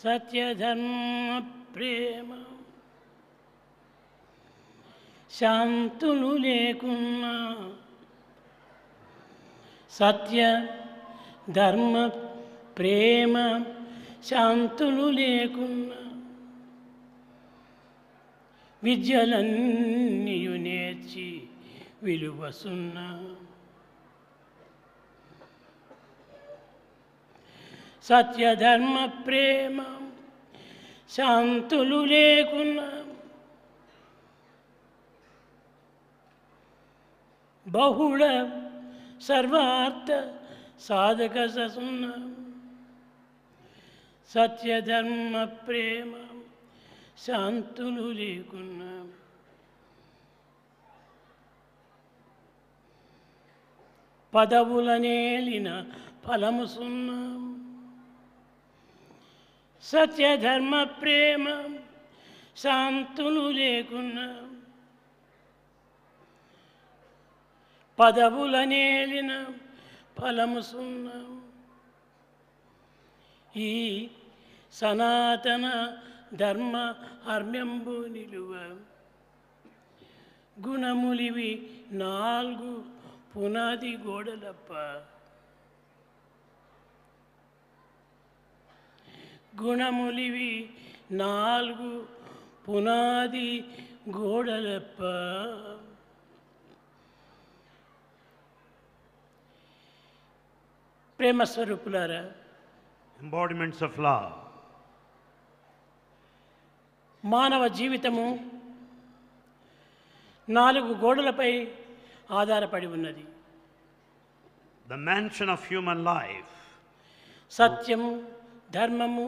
సత్యధర్మ ప్రేమ శాంతులు లేకున్నా, సత్య ధర్మ ప్రేమ శాంతులు లేకున్నా, విద్యలన్నీయు నేర్చి విలువసున్నా, సత్యధర్మ ప్రేమ శాంతులు లేకున్నా, బహుళ సర్వార్థ సాధక ససున్న, సత్యధర్మ ప్రేమ శాంతులు లేకున్నా, పదవులనేలిన ఫలము సున్నా, సత్యధర్మ ప్రేమ శాంతులు లేకున్నా, పదవులనేలిన ఫలము సున్నా. ఈ సనాతన ధర్మ హర్మ్యంబు నిలువ, గుణములివి 4 పునాది గోడలప్ప, గుణములివి 4 పునాది గోడలప్ప. ప్రేమ స్వరూపులారా, embodiments of love. మానవ జీవితము 4 గోడలపై ఆధారపడి ఉన్నది. The mansion of human life. సత్యము, ధర్మము,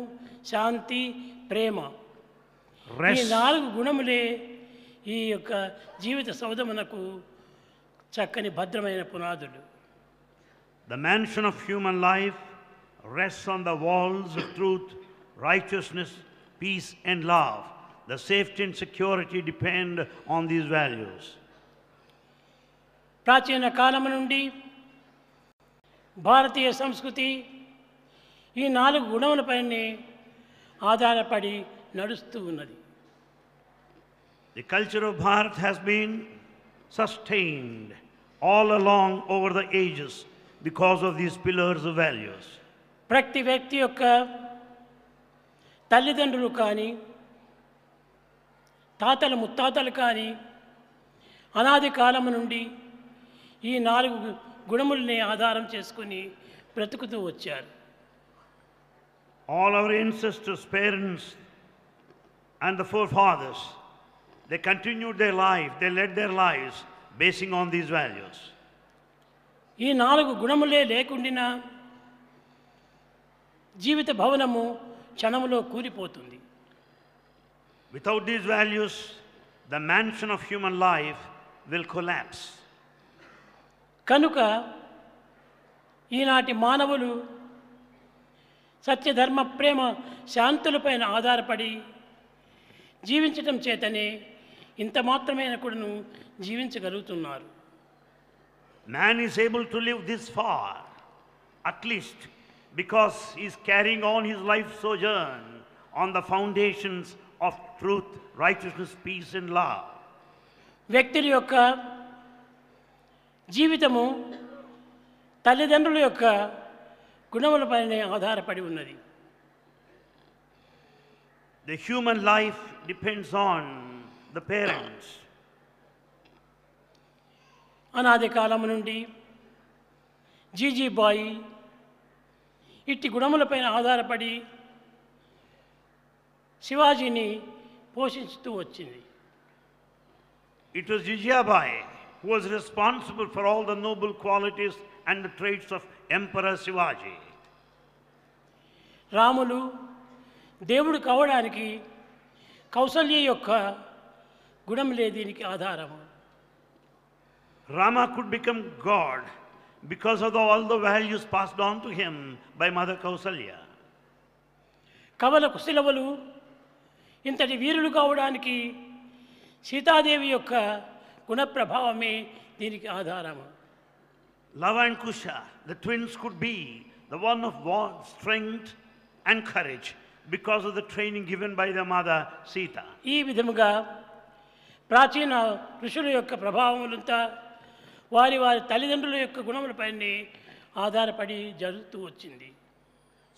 శాంతి, ప్రేమ, ఈ 4 గుణములే ఈ యొక్క జీవిత సౌధమునకు చక్కని భద్రమైన పునాదులు. The mansion of human life rests on the walls of truth, righteousness, peace and love. The safety and security depend on these values. ప్రాచీన కాలము నుండి భారతీయ సంస్కృతి ఈ 4 గుణములపైనే ఆధారపడి నడుస్తూ ఉన్నది. The culture of Bharat has been sustained all along over the ages because of these pillars of values. ప్రతి వ్యక్తి యొక్క తల్లిదండ్రులు కానీ, తాతలు ముత్తాతలు కానీ అనాది కాలము నుండి ఈ 4 గుణములనే ఆధారం చేసుకుని బ్రతుకుతూ వచ్చారు. All our ancestors, parents and the forefathers, they continued their life, they led their lives basing on these values. ఈ 4 గుణములే లేకుండినా జీవిత భవనము క్షణములో కూలిపోతుంది. Without these values, the mansion of human life will collapse. కనుక ఈనాటి మానవులు సత్యధర్మ ప్రేమ శాంతులపైన ఆధారపడి జీవించటం చేతనే ఇంత మాత్రమైన కూడాను జీవించగలుగుతున్నారు. Man is able to live this far, at least because he is carrying on his life sojourn on the foundations of truth, righteousness, peace and love. వ్యక్తుల యొక్క జీవితము తల్లిదండ్రుల యొక్క గుణములపైనే ఆధారపడి ఉన్నది. The human life depends on the parents. అనాది కాలము నుండి జీజీబాయి ఇట్టి గుణములపైన ఆధారపడి శివాజీని పోషించుతూ వచ్చింది. It was Jijabai who was responsible for all the noble qualities and the traits of Emperor Shivaji. Ramulu దేవుడు కావడానికి కౌసల్య యొక్క గుణములే దీనికి ఆధారము. Rama could become God because of all the values passed on to him by Mother Kausalya. కవల కుశలవులు ఇంతటి వీరులు కావడానికి సీతాదేవి యొక్క గుణ ప్రభావమే దీనికి ఆధారము. Lava and Kusha, the twins, could be the one of war, strength and courage because of the training given by the mother Sita. ఈ విధముగా ప్రాచీన ఋషుల యొక్క ప్రభావములంతా వారి వారి తల్లిదండ్రుల యొక్క గుణములపైనే ఆధారపడి జరుగుతూ వచ్చింది.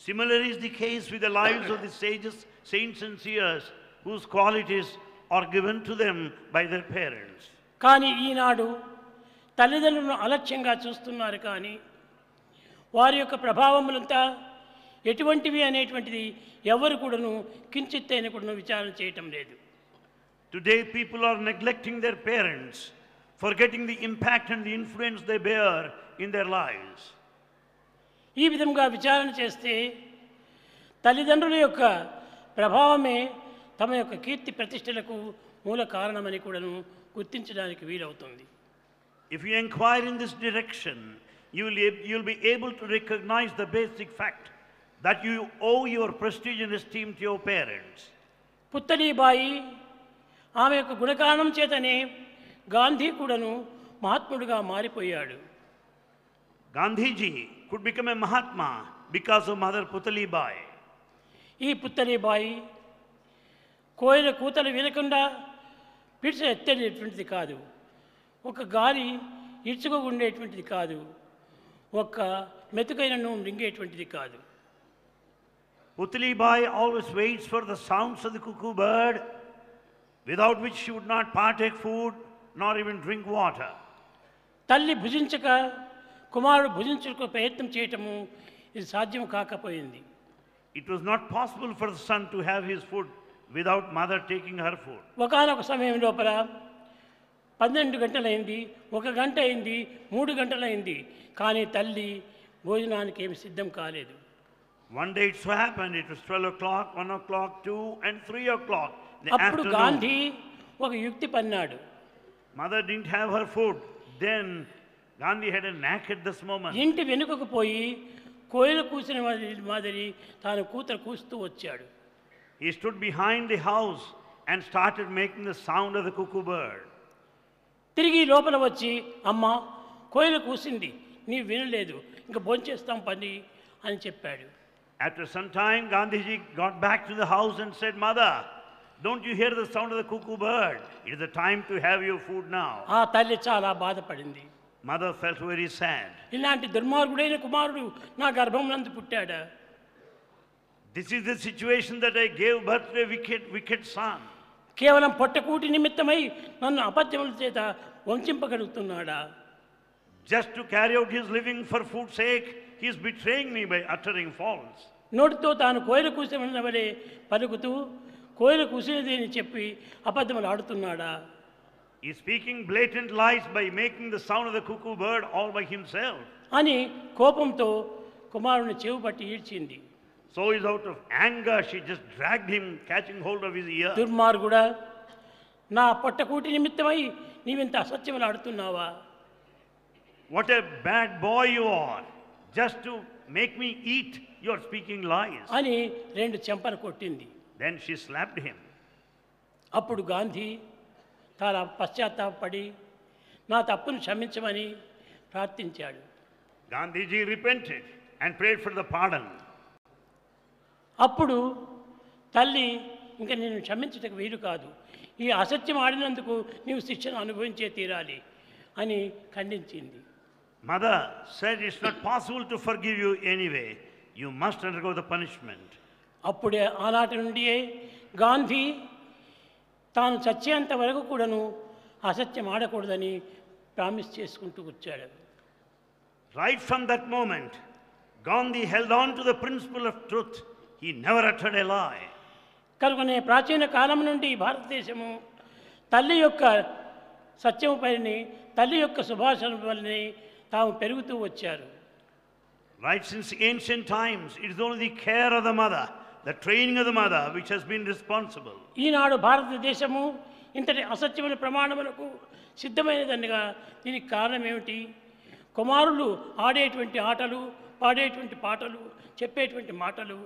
Similarly is the case with the lives of the sages, saints and seers whose qualities are given to them by their parents. కానీ ఈనాడు తల్లిదండ్రులను అలక్ష్యంగా చూస్తున్నారు. కానీ వారి యొక్క ప్రభావములంతా ఎటువంటివి అనేటువంటిది ఎవరు కూడాను కించిత్తైన కూడాను విచారణ చేయటం లేదు. Today people are neglecting their parents, forgetting the impact and the influence they bear in their lives. ఈ విధంగా విచారణ చేస్తే తల్లిదండ్రుల యొక్క ప్రభావమే తమ యొక్క కీర్తి ప్రతిష్టలకు మూల కారణమని కూడాను గుర్తించడానికి వీలవుతుంది. If you inquire in this direction, you'll be able to recognize the basic fact that you owe your prestige and esteem to your parents. పుత్తలీబాయి ఆమె యొక్క గుణకారణం చేతనే గాంధీ కూడాను మహాత్ముడిగా మారిపోయాడు. Gandhiji could become a Mahatma because of Mother Putali Bai. ఈ పుత్తలీబాయి కోయిల కూతలు వినకుండా పిడిచి ఎత్తేటువంటిది కాదు, ఒక గాలి ఇడ్చుకోకుండేటువంటిది కాదు, ఒక మెతుకైనను రింగేటువంటిది కాదు. Putali Bai always waits for the sounds of the cuckoo bird, without which she would not partake food nor even drink water. తల్లి భుజించక కుమారుడు భుజించుకు ప్రయత్నం చేయటము ఇది సాధ్యం కాకపోయింది. It was not possible for the son to have his food without mother taking her food. ఒకానొక సమయం లోపల 12 గంటలైంది, 1 గంట అయింది, 3 గంటలైంది, కానీ తల్లి భోజనానికి ఏమి సిద్ధం కాలేదు. One day it so happened, it was 12 o'clock, 1 o'clock, 2 and 3 o'clock in the అప్పుడు afternoon. గాంధీ ఒక యుక్తి పన్నాడు. Mother didn't have her food. Then Gandhi had a knack at this moment. ఇంటి వెనుకకు పోయి కోయిల కూసిన మాదిరి తాను కూతురు కూస్తూ వచ్చాడు. He stood behind the house and started making the sound of the cuckoo bird. తిరిగి లోపల వచ్చి అమ్మ కోయిల కూసింది, నీవు వినలేదు, ఇంకా భోంచేస్తాం పని అని చెప్పాడు. After some time, Gandhiji got back to the house and said, Mother, don't you hear the sound of the cuckoo bird? It is the time to have your food now. ఆ తల్లి చాలా బాధపడింది. Mother felt very sad. ఇలాంటి దుర్మార్గుడైన కుమారుడు నా గర్భంనందు పుట్టాడా? This is the situation that I gave birth to a wicked son. కేవలం పొట్టకూటి నిమిత్తమై నన్ను అపత్యముల చేత వంచింపగలుగుతున్నాడా? Just to carry out his living for food's sake, he is betraying me by uttering false. నోటితో తాను కోయిల కూసిన వలె పలుకుతూ కోయిల కూసినది అని చెప్పి అబద్ధములు ఆడుతున్నాడా? He is speaking blatant lies by making the sound of the cuckoo bird all by himself. అని కోపంతో కుమారుని చెవు పట్టి ఈడ్చింది. So is out of anger, she just dragged him, catching hold of his ear. దుర్మార్గుడా, నా పొట్టకూటి నిమిత్తమై నీవింత అసత్యములు ఆడుతున్నావా? What a bad boy you are. Just to make me eat, you are speaking lies. అని 2 చెంపలు కొట్టింది. Then she slapped him. అప్పుడు గాంధీ చాలా పశ్చాత్తాపడి నా తప్పును క్షమించమని ప్రార్థించాడు. Gandhiji repented and prayed for the pardon. అప్పుడు తల్లి ఇంకా నేను క్షమించటకు వీలు కాదు, ఈ అసత్యం ఆడినందుకు నీవు శిక్షను అనుభవించే తీరాలి అని ఖండించింది. Mother said it's not possible to forgive you anyway. You must undergo the punishment. అప్పుడే ఆనాటి నుండియే గాంధీ తాను చచ్చేంత వరకు కూడాను అసత్యం ఆడకూడదని ప్రామిస్ చేసుకుంటూ వచ్చాడు. Right from that moment, Gandhi held on to the principle of truth. He never uttered a lie. కనుకనే ప్రాచీన కాలం నుండి భారతదేశము తల్లి యొక్క సత్యముపైని, తల్లి యొక్క సుభాషణ వల్లనే తాము పెరుగుతూ వచ్చారు. Right since ancient times, it is only the care of the mother, the training of the mother, which has been responsible. ఈనాడు భారతదేశము ఇంతటి అసత్యమైన ప్రమాణములకు సిద్ధమైనదనగా దీనికి కారణం ఏమిటి? కుమారులు ఆడేటువంటి ఆటలు, పాడేటువంటి పాటలు, చెప్పేటువంటి మాటలు,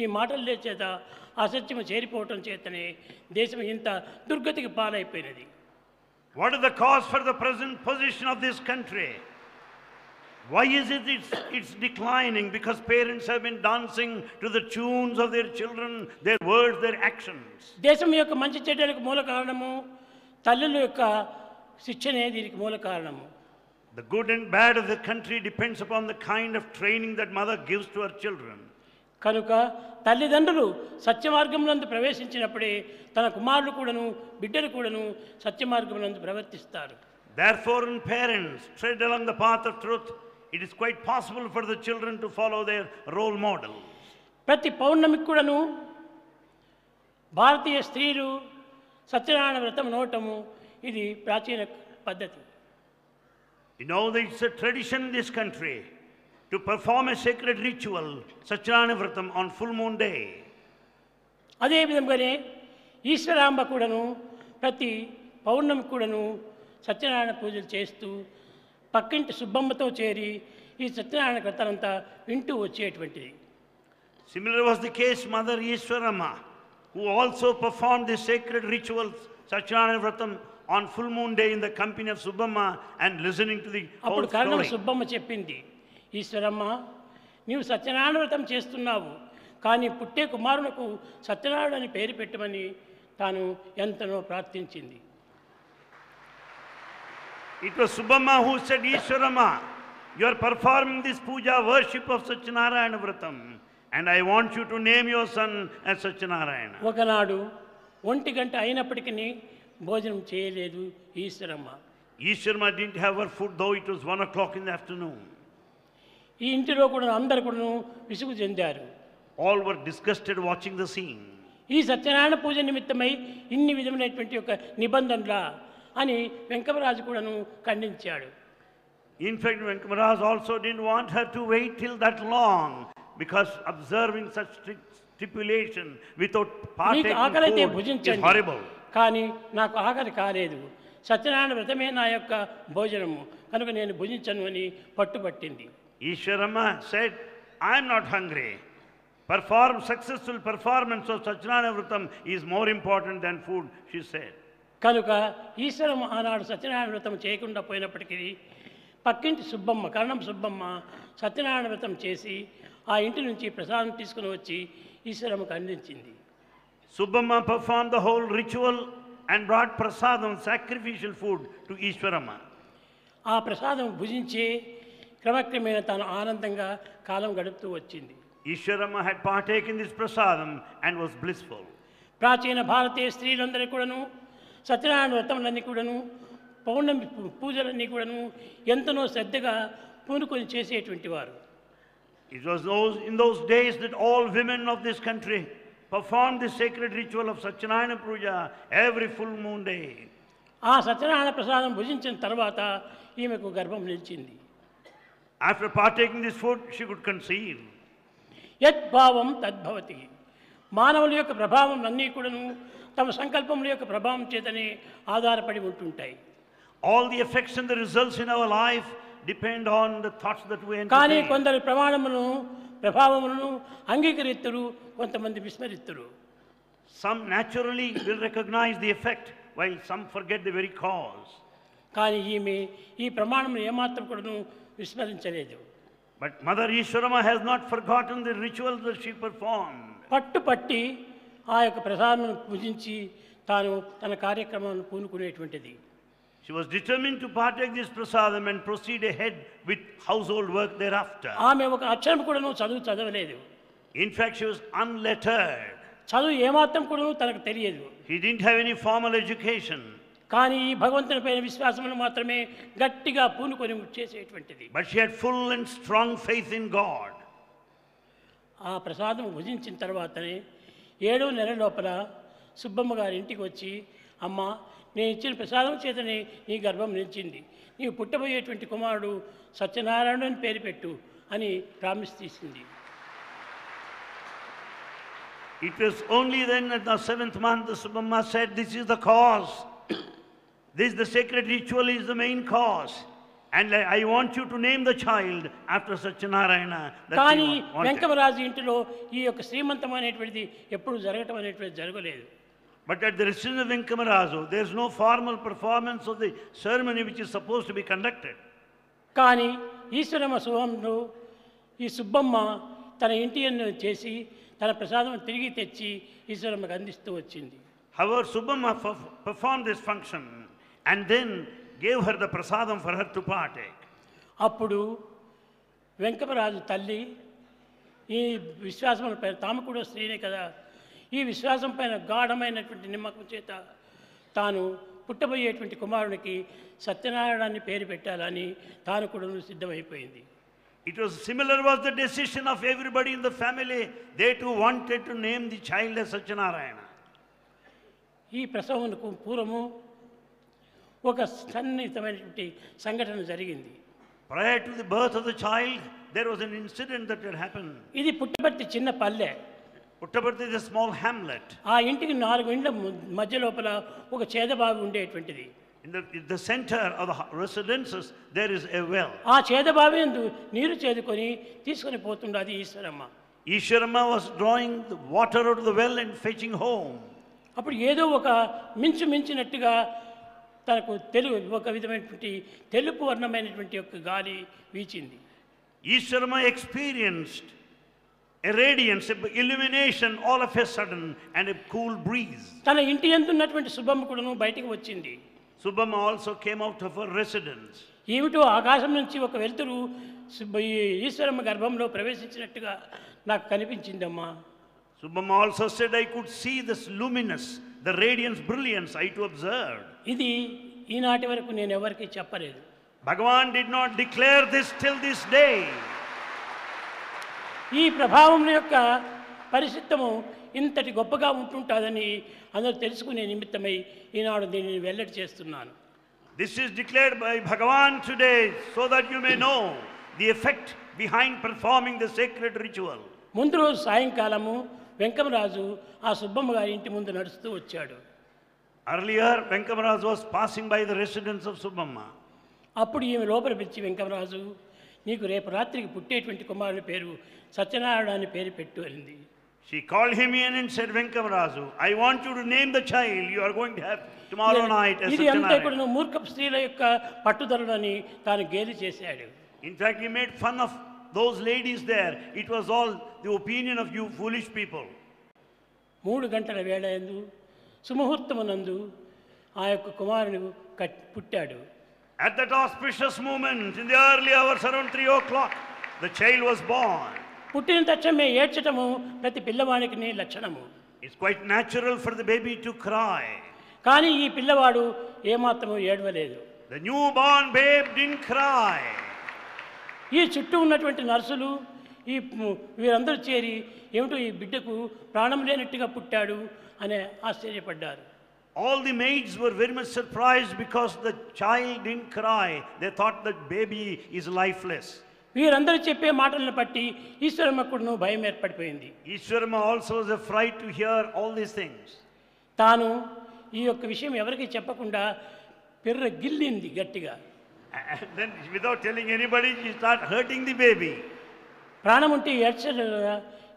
ఈ మాటల చేత అసత్యము చేరిపోవటం చేతనే దేశం ఇంత దుర్గతికి పాలైపోయినది. What is the cause for the present position of this country? Why is it it's declining? Because parents have been dancing to the tunes of their children, their words, their actions. దేశం యొక్క మంచి చెడ్డలకు మూల కారణము తల్లుల యొక్క శిక్షణే దీనికి మూల కారణము. The good and bad of the country depends upon the kind of training that mother gives to her children. కనుక తల్లిదండ్రులు సత్యమార్గమునందు ప్రవేశించినప్పుడే తన కుమారులు కూడాను బిడ్డలు కూడాను సత్యమార్గమునందు ప్రవర్తిస్తారు. Therefore, when parents tread along the path of truth, it is quite possible for the children to follow their role models. ప్రతి పౌర్ణమికి కూడాను భారతీయ స్త్రీలు సత్యనారాయణ వ్రతం నోటము ఇది ప్రాచీన పద్ధతి. You know that it's a tradition in this country to perform a sacred ritual, Satyanarayana Vratam, on full moon day. అదే విధంగానే ఈశ్వరాంబ కూడాను ప్రతి పౌర్ణమి కూడాను సత్యనారాయణ పూజలు చేస్తూ పక్కింటి సుబ్బమ్మతో చేరి ఈ సత్యనారాయణ కథనంతా వింటూ వచ్చేటువంటిది. Similar was the case Mother Ishwarama, who also performed the sacred rituals, Satyanarayana Vratam, on full moon day in the company of Subbamma and listening to the whole అప్పుడు కరణం story. సుబ్బమ్మ చెప్పింది, ఈశ్వరమ్మ నీవు సత్యనారాయణ వ్రతం చేస్తున్నావు, కానీ పుట్టే కుమారునకు సత్యనారాయణ అని పేరు పెట్టమని తాను ఎంతనో ప్రార్థించింది. It was Subbamma who said, Ishwarama, you are performing this puja worship of Satyanarayana Vratam, and I want you to name your son as Satyanarayana. ఒకనాడు 1 గంట అయినప్పటికీ భోజనం చేయలేదు Eshwaramma. Ishwarama didn't have her food, though it was 1 o'clock in the afternoon. ఈ ఇంటిలో కూడా అందరు కూడా విసుగు చెందారు. All were disgusted watching the scene. ఈ సత్యనారాయణ పూజ నిమిత్తమై ఇన్ని విధమైనటువంటి ఒక నిబంధనలా అని వెంకమరాజు కూడాను ఖండించాడు. In fact, Venkamaraj also didn't want her to wait till that long, because observing such stipulation without నీకు ఆకలైతే partaking food is భుజించండి, horrible. కానీ నాకు ఆకలి కాలేదు, సత్యనారాయణ వ్రతమే నా యొక్క భోజనము కనుక నేను భుజించను అని పట్టుబట్టింది. Ishwarama said, I am not hungry. Successful performance of Satyanarayana Vratam is more important than food, she said. కనుక ఈశ్వరమ్మ ఆనాడు సత్యనారాయణ వ్రతం చేయకుండా పోయినప్పటికీ పక్కింటి సుబ్బమ్మ కరణం సుబ్బమ్మ సత్యనారాయణ వ్రతం చేసి ఆ ఇంటి నుంచి ప్రసాదం తీసుకుని వచ్చి ఈశ్వరమ్మకు అందించింది. Subbamma performed the whole ritual and brought prasadam, sacrificial food, to Ishwarama. ఆ ప్రసాదం భుజించి క్రమక్రమేణా తాను ఆనందంగా కాలం గడుపుతూ వచ్చింది. Ishwarama had partaken this prasadam and was blissful. ప్రాచీన భారతీయ స్త్రీలందరూ కూడాను సత్యనారాయణ వ్రతములన్నీ కూడాను పౌర్ణమి పూజలన్నీ కూడాను ఎంతనో శ్రద్ధగా పూనుకొని చేసేటువంటి వారు. It was in those days that all women of this country performed the sacred ritual of Satyanarayana Puja every full moon day. ఆ సత్యనారాయణ ప్రసాదం భుజించిన తర్వాత ఈమెకు గర్భం నిలిచింది. After partaking this food, she could conceive. యద్భావం తద్భవతి. మానవుల యొక్క ప్రభావం అన్నీ కూడాను తమ సంకల్పముల యొక్క ప్రభావం చేతనే ఆధారపడి ఉంటుంటాయి. All the effects and the results in our life depend on the thoughts that we కానీ entertain. కొందరు ప్రభావములను అంగీకరిస్తురు, కొంతమంది విస్మరిస్తురు. Some naturally will recognize the effect, while some forget the very cause. కానీ ఈమె ఈ ప్రమాణమును ఏమాత్రం కూడాను విస్మరించలేదు. But Mother Ishwarama has not forgotten the rituals that she performed. పట్టుపట్టి ఆ యొక్క ప్రసాదమును పూజించి తాను తన కార్యక్రమాన్ని పూనుకునేటువంటిది. She was determined to partake this prasadam and proceed ahead with household work thereafter. ఆమె ఒక అక్షరం కూడాను చదవలేదు. In fact, she was unlettered. చదువు ఏమాత్రం కూడాను తనకు తెలియదు. He didn't have any formal education. కానీ ఈ భగవంతుని పైన విశ్వాసమును మాత్రమే గట్టిగా పూనుకొని చేసేటువంటిది. But she had full and strong faith in God. ఆ ప్రసాదం భుజించిన తర్వాతనే 7వ నెల లోపల సుబ్బమ్మ గారి ఇంటికి వచ్చి, అమ్మ నేను ఇచ్చిన ప్రసాదం చేతనే నీ గర్భం నిలిచింది, నీవు పుట్టబోయేటువంటి కుమారుడు సత్యనారాయణ అని పేరు పెట్టు అని ప్రామిస్ తీసింది. It was only then at the 7th month the Subbamma said, this is the cause. This the sacred ritual is the main cause. And I want you to name the child after Satyanarayana. కానీ వెంకమరాజు ఇంటిలో ఈ యొక్క శ్రీమంతం అనేటువంటిది ఎప్పుడు జరగటం అనేటువంటిది జరగలేదు. But at the residence of Venkamarazu, there is no formal performance of the ceremony which is supposed to be conducted. కానీ ఈశ్వరమ్మ శుభంలో ఈ సుబ్బమ్మ తన ఇంటి చేసి తన ప్రసాదం తిరిగి తెచ్చి ఈశ్వరమ్మకు అందిస్తూ వచ్చింది. However, Subbamma performed this function and then gave her the prasadam for her to partake. అప్పుడు వెంకమరాజు తల్లి ఈ విశ్వాసం పైన తాము కూడా స్త్రీనే కదా, ఈ విశ్వాసం పైన గాఢమైనటువంటి నమ్మకం చేత తాను పుట్టబోయేటువంటి కుమారునికి సత్యనారాయణాన్ని పేరు పెట్టాలని తాను కూడా సిద్ధమైపోయింది. It was similar was the decision of everybody in the family. They too wanted to name the child as Satyanarayana. ఈ ప్రసవమునకు పూర్వము ఒక సన్నిహితమైనటువంటి సంఘటన జరిగింది. Prior to the birth of the child, there was an incident that had happened. ఇది పుట్టపర్తి చిన్న పల్లె. Puttaparthi is a small hamlet. ఆ ఇంటికి 4 ఇండ్ల మధ్య లోపల ఒక చేదబావి ఉండేటువంటిది. In the center of the residences, there is a well. ఆ చేదబావి యందు నీరు చేదుకొని తీసుకొని పోతుండది Eshwaramma. Ishwarama was drawing the water out of the well and fetching home. అప్పుడు ఏదో ఒక మించినట్టుగా తనకు ఒక విధమైనటువంటి తెలుపు వర్ణమైనటువంటి ఒక గాలి వీచింది. Ishwarama experienced a radiance, a illumination all of a sudden and a cool breeze. తన ఇంటి యందు ఉన్నటువంటి సుబ్బమ్మ కూడాను బయటికి వచ్చింది. Subbamma also came out of her residence. ఏమిటో ఆకాశం నుంచి ఒక వెలుతురు ఈశ్వరమ్మ గర్భంలో ప్రవేశించినట్టుగా నాకు కనిపించిందమ్మా. Subbamma also said, I could see this luminous, the radiance, brilliance, I too observed. ఇది ఈనాటి వరకు నేను ఎవరికీ చెప్పలేదు. Bhagavan did not declare this till this day. ఈ ప్రభావం యొక్క పరిశుద్ధము ఇంతటి గొప్పగా ఉంటుంటుందని అందరూ తెలుసుకునే నిమిత్తమై ఈనాడు దీనిని వెల్లడి చేస్తున్నాను. This is declared by Bhagavan today so that you may know the effect behind performing the sacred ritual. ముందు రోజు సాయంకాలము వెంకమరాజు ఆ సుబ్బమ్మ గారి ఇంటి ముందు నడుస్తూ వచ్చాడు. Earlier, Venkamaraj was passing by the residence of Subbamma. అప్పుడు ఈమె లోపల పిలిచి, వెంకమరాజు, నీకు రేపు రాత్రికి పుట్టేటువంటి కుమారుని పేరు సత్యనారాయణ అని పేరు పెట్టు అనింది. She called him in and said, Venkamaraju, I want you to name the child you are going to have tomorrow night as ఇది అంతా Satyanarayana. కూడా మూర్ఖ స్త్రీల యొక్క పట్టుదలని తాను గేలి చేశాడు. In fact, he made fun of those ladies there. It was all the opinion of you foolish people. 3 గంటల వేళ యందు సుముహూర్తమునందు ఆ యొక్క కుమారుని పుట్టాడు. At that auspicious moment, in the early hours around 3 o'clock, the child was born. పుట్టిన తక్షణమే ఏడ్చటము ప్రతి పిల్లవానికి లక్షణము. It's quite natural for the baby to cry. కానీ ఈ పిల్లవాడు ఏమాత్రము ఏడవలేదు. The newborn babe didn't cry. ఈ చుట్టూ ఉన్నటువంటి నర్సులు వీరందరూ చేరి ఏమిటో ఈ బిడ్డకు ప్రాణం లేనట్టుగా పుట్టాడు అని ఆశ్చర్యపడ్డారు. All the maids were very much surprised because the child didn't cry. They thought the baby is lifeless. వీరందరూ చెప్పే మాటలను బట్టి ఈశ్వరమ్మకును భయం ఏర్పడిపోయింది. Ishwarama also was afraid to hear all these things. తాను ఈ యొక్క విషయం ఎవరికి చెప్పకుండా పిర్ర గిల్లింది గట్టిగా. And then without telling anybody, she started hurting the baby. ప్రాణం ఉంటే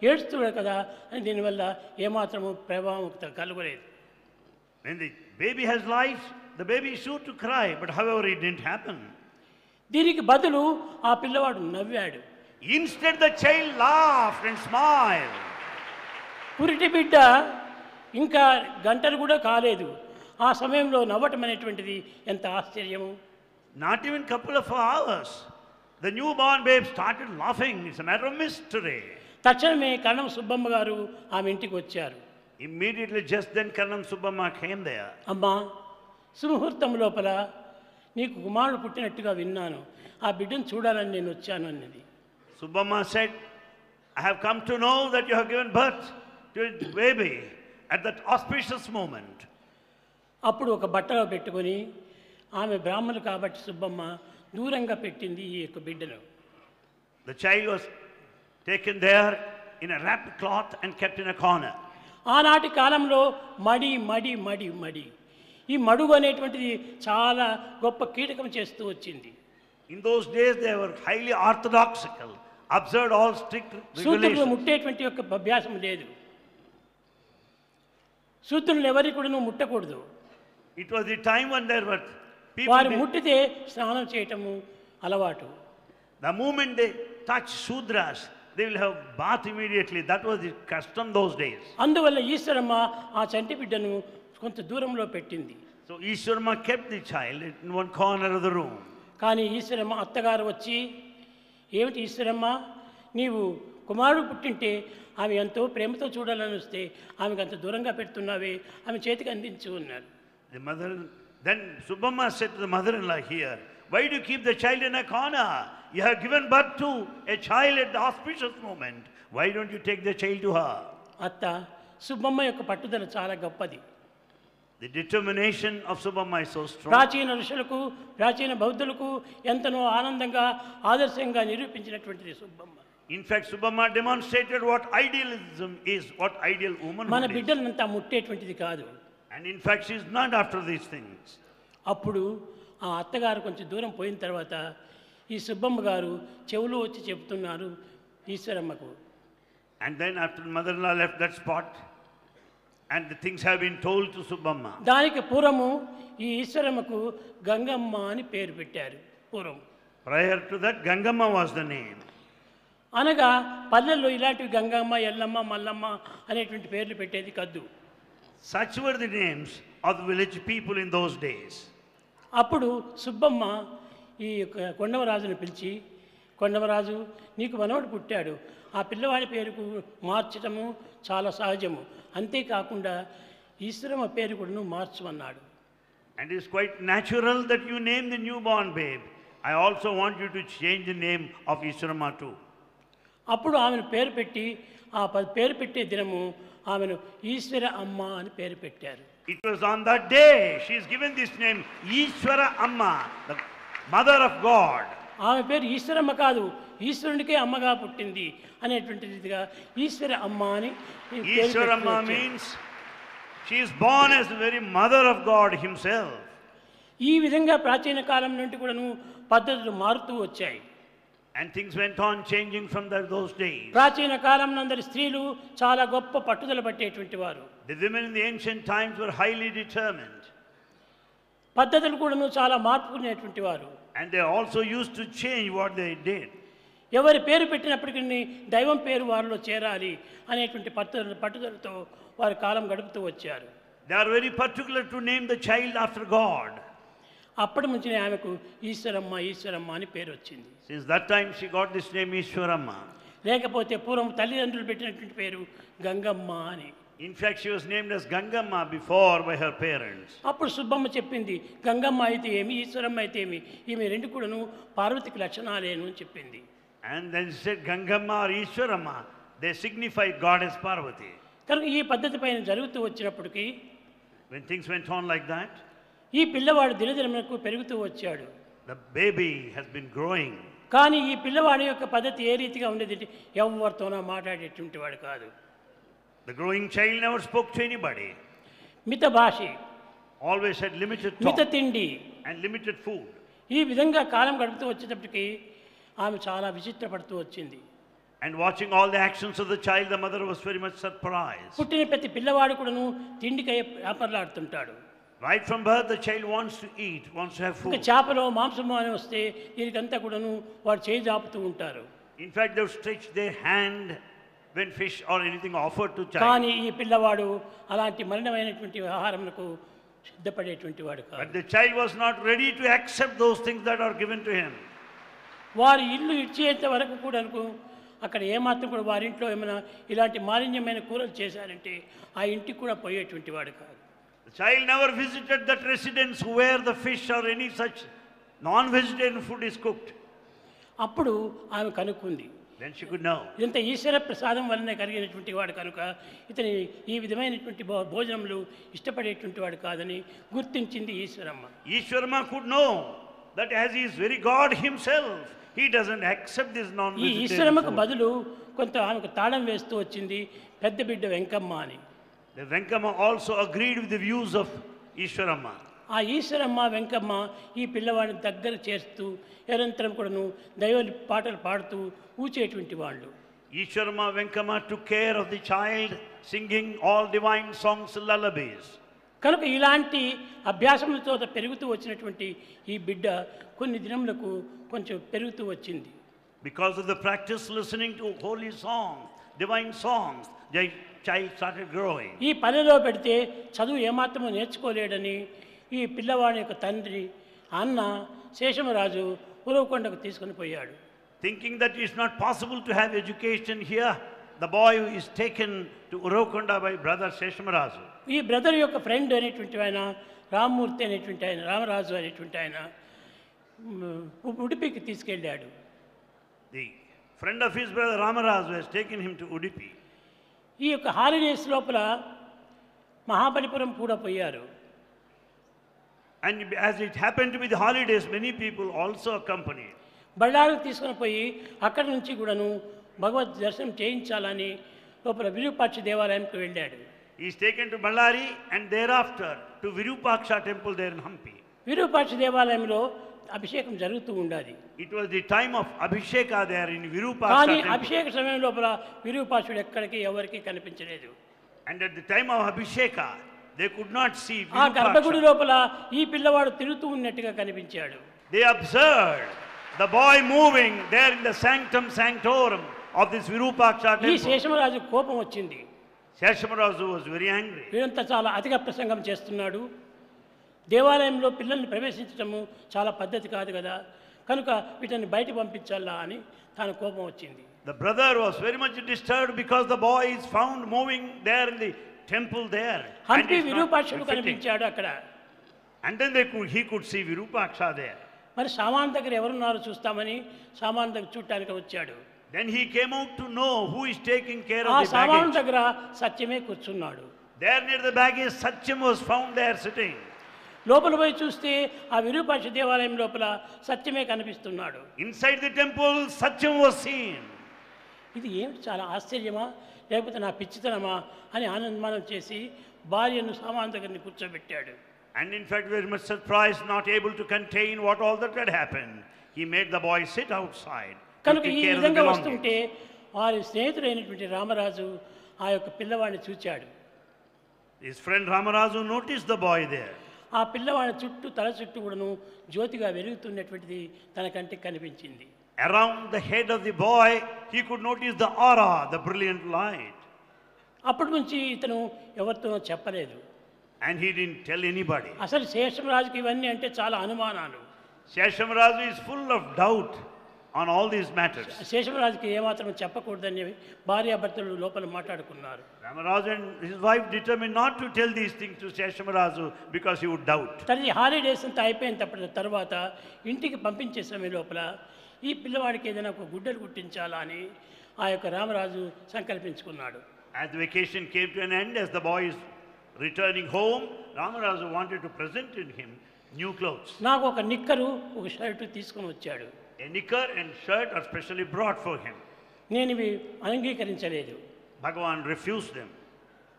ఏడ్చుతున్నాడు కదా అని దీనివల్ల ఏమాత్రము ప్రభావం కలగలేదు. When the baby has life, the baby is sure to cry, but however it didn't happen. దీనికి బదులు ఆ పిల్లవాడు నవ్వాడు. Instead the child laughed and smiled. పురిటి బిడ్డ ఇంకా గంటలు కూడా కాలేదు. ఆ సమయంలో నవ్వటం అనేటువంటిది ఎంత ఆశ్చర్యము. Not even couple of hours, the newborn babe started laughing. It's a matter of mystery. తక్షణమే కరణం సుబ్బమ్మ గారు ఆమె ఇంటికి వచ్చారు. Immediately just then Karnam Subbamma came there. అమ్మా, సుముహూర్తం లోపల నీకు కుమారుడు పుట్టినట్టుగా విన్నాను, ఆ బిడ్డను చూడాలని నేను వచ్చాను అన్నది. Subbamma said, I have come to know that you have given birth to a baby at that auspicious moment. అప్పుడు ఒక బట్టలో పెట్టుకొని ఆమె బ్రాహ్మణులు కాబట్టి సుబ్బమ్మ దూరంగా పెట్టింది ఈ యొక్క బిడ్డను. The child was taken there in a wrapped cloth and kept in a corner. ఆనాటి కాలంలో మడి మడి మడి మడి ఈ మడుగు అనేటువంటిది చాలా గొప్ప కీటకం చేస్తూ వచ్చింది. In those days they were highly orthodoxical, observed all strict సూత్రులు regulations. ముట్టేటువంటి యొక్క అభ్యాసం లేదు. సూత్రులను ఎవరికి కూడా నువ్వు ముట్టకూడదు. It was the time when there were people. వారు ముట్టితే స్నానం చేయటము అలవాటు. The moment they touch Sudras, they will have bath immediately. That was the custom those days. అందువల్ల ఈశ్వరమ్మ ఆ చంటి బిడ్డను కొంత దూరంలో పెట్టింది. So Ishwarama kept the child in one corner of the room. కానీ ఈశ్వరమ్మ అత్తగారు వచ్చి, ఏమిటి ఈశ్వరమ్మ, నీవు కుమారుడు పుట్టింటే ఆమె ఎంతో ప్రేమతో చూడాలని వస్తే ఆమెకు అంత దూరంగా పెడుతున్నావే, ఆమె చేతికి అందించు అన్నారు. The mother, then Subbamma said to the mother-in-law here, why do you keep the child in a corner? You have given birth to a child at the auspicious moment. Why don't you take the child to her? అత్త, సుబ్బమ్మ యొక్క పట్టుదల చాలా గొప్పది. The determination of Subbamma is so strong. ప్రాచీన ఋషులకు, ప్రాచీన బౌద్ధులకు ఎంతనో ఆనందంగా ఆదర్శంగా నిరూపించినటువంటిది Subbamma. In fact, Subbamma demonstrated what idealism is, what ideal మన womanhood is. బిడ్డలంతా ముట్టేటువంటిది కాదు. And in fact, she is not after these things. అప్పుడు ఆ అత్తగారు కొంచెం దూరం పోయిన తర్వాత ఈ సుబ్బమ్మ గారు చెవులు వచ్చి చెప్తున్నారు ఈశ్వరమ్మకు. And then after mother-in-law left that spot, and the things have been told to Subbamma. దానికి పూర్వము ఈ ఈశ్వరమ్మకు గంగమ్మ అని పేరు పెట్టారు. పూర్వం Prior to that, Gangamma was the name. అనగా పల్లెల్లో ఇలాంటివి గంగమ్మ, ఎల్లమ్మ, మల్లమ్మ అనేటువంటి పేర్లు పెట్టేది కద్దు. Such were the names of the village people in those days. అప్పుడు సుబ్బమ్మ ఈ యొక్క కొండవరాజును పిలిచి, కొండవరాజు, నీకు మనవడు పుట్టాడు, ఆ పిల్లవాడి పేరుకు మార్చటము చాలా సహజము, అంతేకాకుండా ఈశ్వరమ్మ పేరు కూడా నువ్వు మార్చమన్నాడు. And it is quite natural that you name the newborn babe. I also want you to change the name of Ishwarama too. అప్పుడు ఆమెను పేరు పెట్టి ఆ పేరు పెట్టే దినము ఆమెను ఈశ్వర అమ్మ అని పేరు పెట్టారు. It was on that day she is given this name, Ishwara Amma, the mother of God. ఆమె పేరు ఈశ్వరమ్మ కాదు, ఈశ్వరునికే అమ్మగా పుట్టింది అనేటువంటి రీతిగా ఈశ్వర అమ్మ అని పేరు Ishwarama పెట్టుకొని వచ్చారు. means she is born as the very mother of God himself. ఈ విధంగా ప్రాచీన కాలం నుండి కూడాను పద్ధతులు మారుతూ వచ్చాయి. And things went on changing from those days. ప్రాచీన కాలం నందరి స్త్రీలు చాలా గొప్ప పట్టుదల పట్టేటువంటి వారు. The women in the ancient times were highly determined. పద్ధతులు కూడాను చాలా మార్పుకునేటువంటి వారు. And they also used to change what they did. ఎవరి పేరు పెట్టినప్పటికీ దైవం పేరు వారిలో చేరాలి అనేటువంటి పట్టుదలతో వారి కాలం గడుపుతూ వచ్చారు. They are very particular to name the child after God. అప్పటి నుంచి ఆమెకు ఈశ్వరమ్మ ఈశ్వరమ్మ అని పేరు వచ్చింది. Since that time she got this name Ishwarama. లేకపోతే పూర్వం తల్లిదండ్రులు పెట్టినటువంటి పేరు గంగమ్మ అని. In fact, she was named as Gangamma before by her parents. అప్పుడు సుబ్బమ్మ చెప్పింది, గంగమ్మ అయితే ఏమి, ఈశ్వరమ్మ అయితే ఏమి, ఈమె రెండు కూడాను పార్వతికి లక్షణాలేను అని చెప్పింది. And then she said Gangamma or Ishwarama, they signify goddess Parvati. కనుక ఈ పద్ధతి పైన జరుగుతూ వచ్చినప్పటికీ When things went on like that, ఈ పిల్లవాడు దినదినమునకు పెరుగుతూ వచ్చాడు. the baby has been growing. కానీ ఈ పిల్లవాడి యొక్క పద్ధతి ఏ రీతిగా ఉండేది, ఎవరితోనో మాట్లాడేటువంటి వాడు కాదు. The growing child never spoke to anybody. మిత భాషి, Always had limited మిత talk తిండి, and limited food. ఈ విధంగా కాలం గడుపుతూ వచ్చేటప్పటికి ఆమె చాలా విచిత్రపడుతూ వచ్చింది. And watching all the actions of the child, the mother was very much surprised. పుట్టిన ప్రతి పిల్లవాడు కూడాను తిండికై వ్యాపారలాడుతుంటాడు. Right from birth, the child wants to eat, wants to have ఇంకా food. చేపలో మాంసము అని వస్తే దీనికంతా కూడాను వాడు చేయి జాపుతూ ఉంటారు. In fact, they would stretch their hand when fish or anything offered to child. కానీ ఈ పిల్లవాడు అలాంటి మలినమైనటువంటి ఆహారములకు సిద్ధపడేటువంటి వాడు కాదు. But the child was not ready to accept those things that are given to him. వారి ఇల్లు ఇచ్చేంత వరకు కూడా అక్కడ ఏమాత్రం కూడా వారింట్లో ఏమైనా ఇలాంటి మాలిన్యమైన కూరలు చేశారంటే ఆ ఇంటికి కూడా పోయేటువంటి వాడు కాదు. The child never visited that residence where the fish or any such non-vegetarian food is cooked. అప్పుడు ఆమె కనుక్కుంది, Then she could know. ఇదంతా ఈశ్వర ప్రసాదం వల్లనే కలిగినటువంటి వాడు కనుక ఇతని ఈ విధమైనటువంటి భోజనములు ఇష్టపడేటువంటి వాడు కాదని గుర్తించింది Eshwaramma. Ishwarama could know that as he is very God himself, he doesn't accept this ఈ non-vegetarian ఈశ్వరమ్మకు food. బదులు కొంత ఆమెకు తాళం వేస్తూ వచ్చింది పెద్ద బిడ్డ వెంకమ్మ అని. The Venkama also agreed with the views of Ishwarama. ఆ ఈశ్వరమ్మ వెంకమ్మ ఈ పిల్లవాడిని దగ్గర చేస్తూ నిరంతరం కూడాను దైవ పాటలు పాడుతూ ఊచేటువంటి వాళ్ళు. Ishwarama Venkama took care of the child, singing all divine songs and lullabies. కనుక ఇలాంటి అభ్యాసములతో పెరుగుతూ వచ్చినటువంటి ఈ బిడ్డ కొన్ని దినములకు కొంచెం పెరుగుతూ వచ్చింది. Because of the practice listening to holy songs, divine songs, the child started growing. ఈ పనిలో పెడితే చదువు ఏమాత్రమూ నేర్చుకోలేడని ఈ పిల్లవాడి యొక్క తండ్రి అన్న శేషమరాజు ఉరవకొండకు తీసుకుని పోయాడు. Thinking that it's not possible to have education here, the boy is taken to Uravkonda by brother Seshamarazu. ఈ బ్రదర్ యొక్క ఫ్రెండ్ అనేటువంటి ఆయన రామ్మూర్తి అనేటువంటి ఆయన రామరాజు అనేటువంటి ఆయన ఉడిపికి తీసుకెళ్ళాడు. The friend of his brother Ramarazu has taken him to Udupi. ఈ యొక్క హాలిడేస్ లోపల మహాబలిపురం కూడా పోయారు. And as it happened to be the holidays, many people also accompanied. బళ్ళారికి తీసుకుని పోయి అక్కడి నుంచి కూడాను భగవద్ దర్శనం చేయించాలని లోపల విరూపాక్ష దేవాలయంకి వెళ్ళాడు. He is taken to Ballari and thereafter to Virupaksha temple there in Hampi. Virupaksha దేవాలయంలో అభిషేకం జరుగుతూ ఉండాలి. It was the time of Abhisheka there in Virupaksha కానీ temple. అభిషేక సమయం లోపల విరూపాక్షుడు ఎక్కడికి ఎవరికి కనిపించలేదు. And at the time of Abhisheka, they could not see ఆ గర్భగుడి Virupaksha. లోపల ఈ పిల్లవాడు తిరుగుతూ ఉన్నట్టుగా కనిపించాడు. They observed the boy moving there in the sanctum sanctorum of this Virupaksha ఈ temple. శేషమరాజు కోపం వచ్చింది. Seshamarazu was very angry. వీరంతా చాలా అతిగా ప్రసంగం చేస్తున్నాడు. దేవాలయంలో పిల్లల్ని ప్రవేశించడము చాలా పద్ధతి కాదు కదా, కనుక వీటిని బయట పంపించాలా అని తన కోపం వచ్చింది. The brother was very much disturbed because the boy is found moving there in the temple there. And Hampi it's not విరూపాక్షుడు befitting. కనిపించాడు అక్కడ. And then he could see Virupaksha there. మరి సామాన్ దగ్గర ఎవరున్నారో చూస్తామని సామాన్ దగ్గర చూడటానికి వచ్చాడు. Then he came out to know who is taking care ఆ of the సామాన్ baggage. దగ్గర సత్యమే కూర్చున్నాడు. There near the baggage, Satyam was found there sitting. లోపల పోయి చూస్తే ఆ విరూపాక్ష దేవాలయం లోపల సత్యమే కనిపిస్తున్నాడు. Inside the temple, Satyam was seen. ఇది ఏమిటి చాలా ఆశ్చర్యమా లేకపోతే నా పిచ్చితనమా అని ఆనందమానం చేసి భార్యను సామాన్ దగ్గరని కూర్చోబెట్టాడు. And in fact, very much surprised, not able to contain what all that had happened. He made the boy sit outside. కనుక Taking ఈ care of the విధంగా belongings. వస్తుంటే వారి స్నేహితుడైనటువంటి రామరాజు ఆ యొక్క పిల్లవాడిని చూచాడు. His friend Ramarazu noticed the boy there. ఆ పిల్లవాడి చుట్టూ తల చుట్టూ కూడాను జ్యోతిగా వెలుగుతున్నటువంటిది తన కంటికి కనిపించింది. Around the head of the boy, he could notice the aura, the brilliant light. అప్పటి నుంచి ఇతను ఎవరితోనో చెప్పలేదు. And he didn't tell anybody. అసలు శేషమరాజుకి ఇవన్నీ అంటే చాలా అనుమానాలు. Seshamarazu is full of doubt on all these matters. శేషమరాజుకి ఏమాత్రం చెప్పకూడదని భార్యాభర్తలు లోపల మాట్లాడుకున్నారు. Ramarazu and his wife determined not to tell these things to Seshamarazu because he would doubt. తల్లి హాలిడేస్ అంతా అయిపోయిన తర్వాత ఇంటికి పంపించే సమయం లోపల ఈ పిల్లవాడికి ఏదైనా ఒక గుడ్డలు కుట్టించాలా అని ఆ యొక్క Ramaraju సంకల్పించుకున్నాడు. As the vacation came to an end, as the boy is returning home, Ramarazu wanted to present in him new clothes. నాకు ఒక నిక్కరు ఒక షర్టు తీసుకొని వచ్చాడు. A knicker and shirt are specially brought for him. నేను ఇవి అంగీకరించలేదు. Bhagavan refused them.